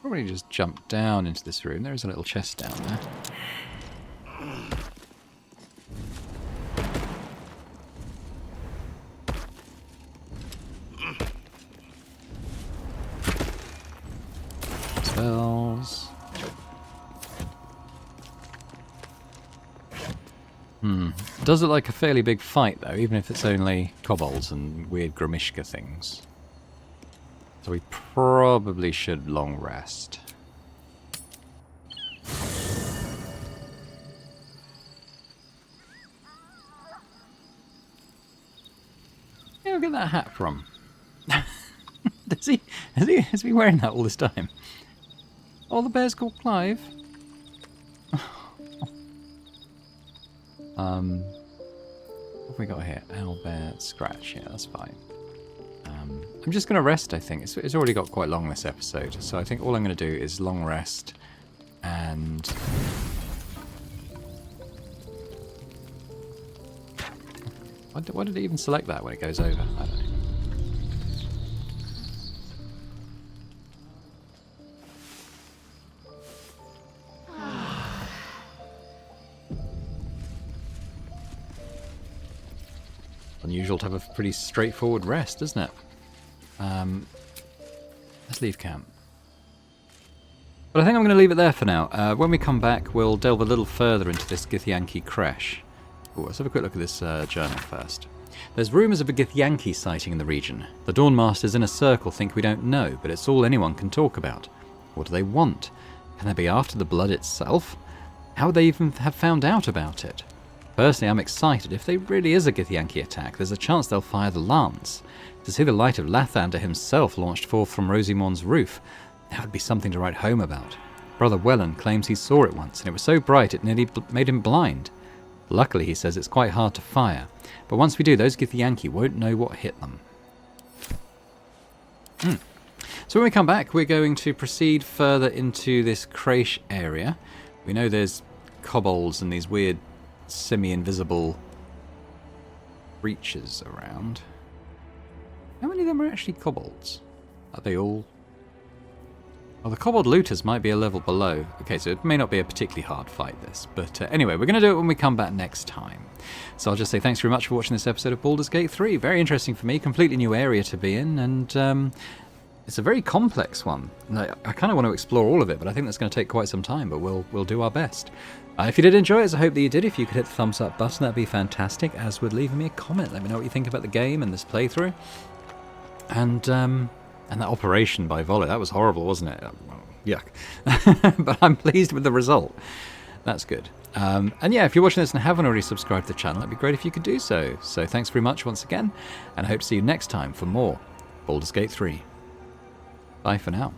probably just jump down into this room. There is a little chest down there. Spells. Does look like a fairly big fight though, even if it's only kobolds and weird Grimishka things. So we probably should long rest. Where did I get that hat from? Has he wearing that all this time? Oh, the bear's called Clive. What have we got here? Owlbear, Scratch. Yeah, that's fine. I'm just going to rest, I think. It's already got quite long, this episode. So I think all I'm going to do is long rest and Why did it even select that when it goes over? I don't know. Unusual to have a pretty straightforward rest, isn't it? Let's leave camp. But I think I'm going to leave it there for now. When we come back, we'll delve a little further into this Githyanki creche. Ooh, let's have a quick look at this journal first. There's rumours of a Githyanki sighting in the region. The Dawnmasters in a circle think we don't know, but it's all anyone can talk about. What do they want? Can they be after the blood itself? How would they even have found out about it? Personally, I'm excited. If there really is a Githyanki attack, there's a chance they'll fire the lance. To see the light of Lathander himself launched forth from Rosimond's roof, that would be something to write home about. Brother Welland claims he saw it once, and it was so bright it nearly made him blind. Luckily, he says it's quite hard to fire, but once we do, those Githyanki won't know what hit them. So when we come back, we're going to proceed further into this creche area. We know there's kobolds and these weird semi-invisible creatures around. How many of them are actually kobolds? Are they all? Well, the kobold looters might be a level below. Okay, so it may not be a particularly hard fight, this. But anyway, we're going to do it when we come back next time. So I'll just say thanks very much for watching this episode of Baldur's Gate 3. Very interesting for me, completely new area to be in, and it's a very complex one. I kind of want to explore all of it, but I think that's going to take quite some time, but we'll do our best. If you did enjoy it, as I hope that you did, if you could hit the thumbs up button, that'd be fantastic, as would leaving me a comment. Let me know what you think about the game and this playthrough. And that operation by Volley, that was horrible, wasn't it? Yuck. But I'm pleased with the result. That's good. And yeah, if you're watching this and haven't already subscribed to the channel, it'd be great if you could do so. So thanks very much once again, and I hope to see you next time for more Baldur's Gate 3. Bye for now.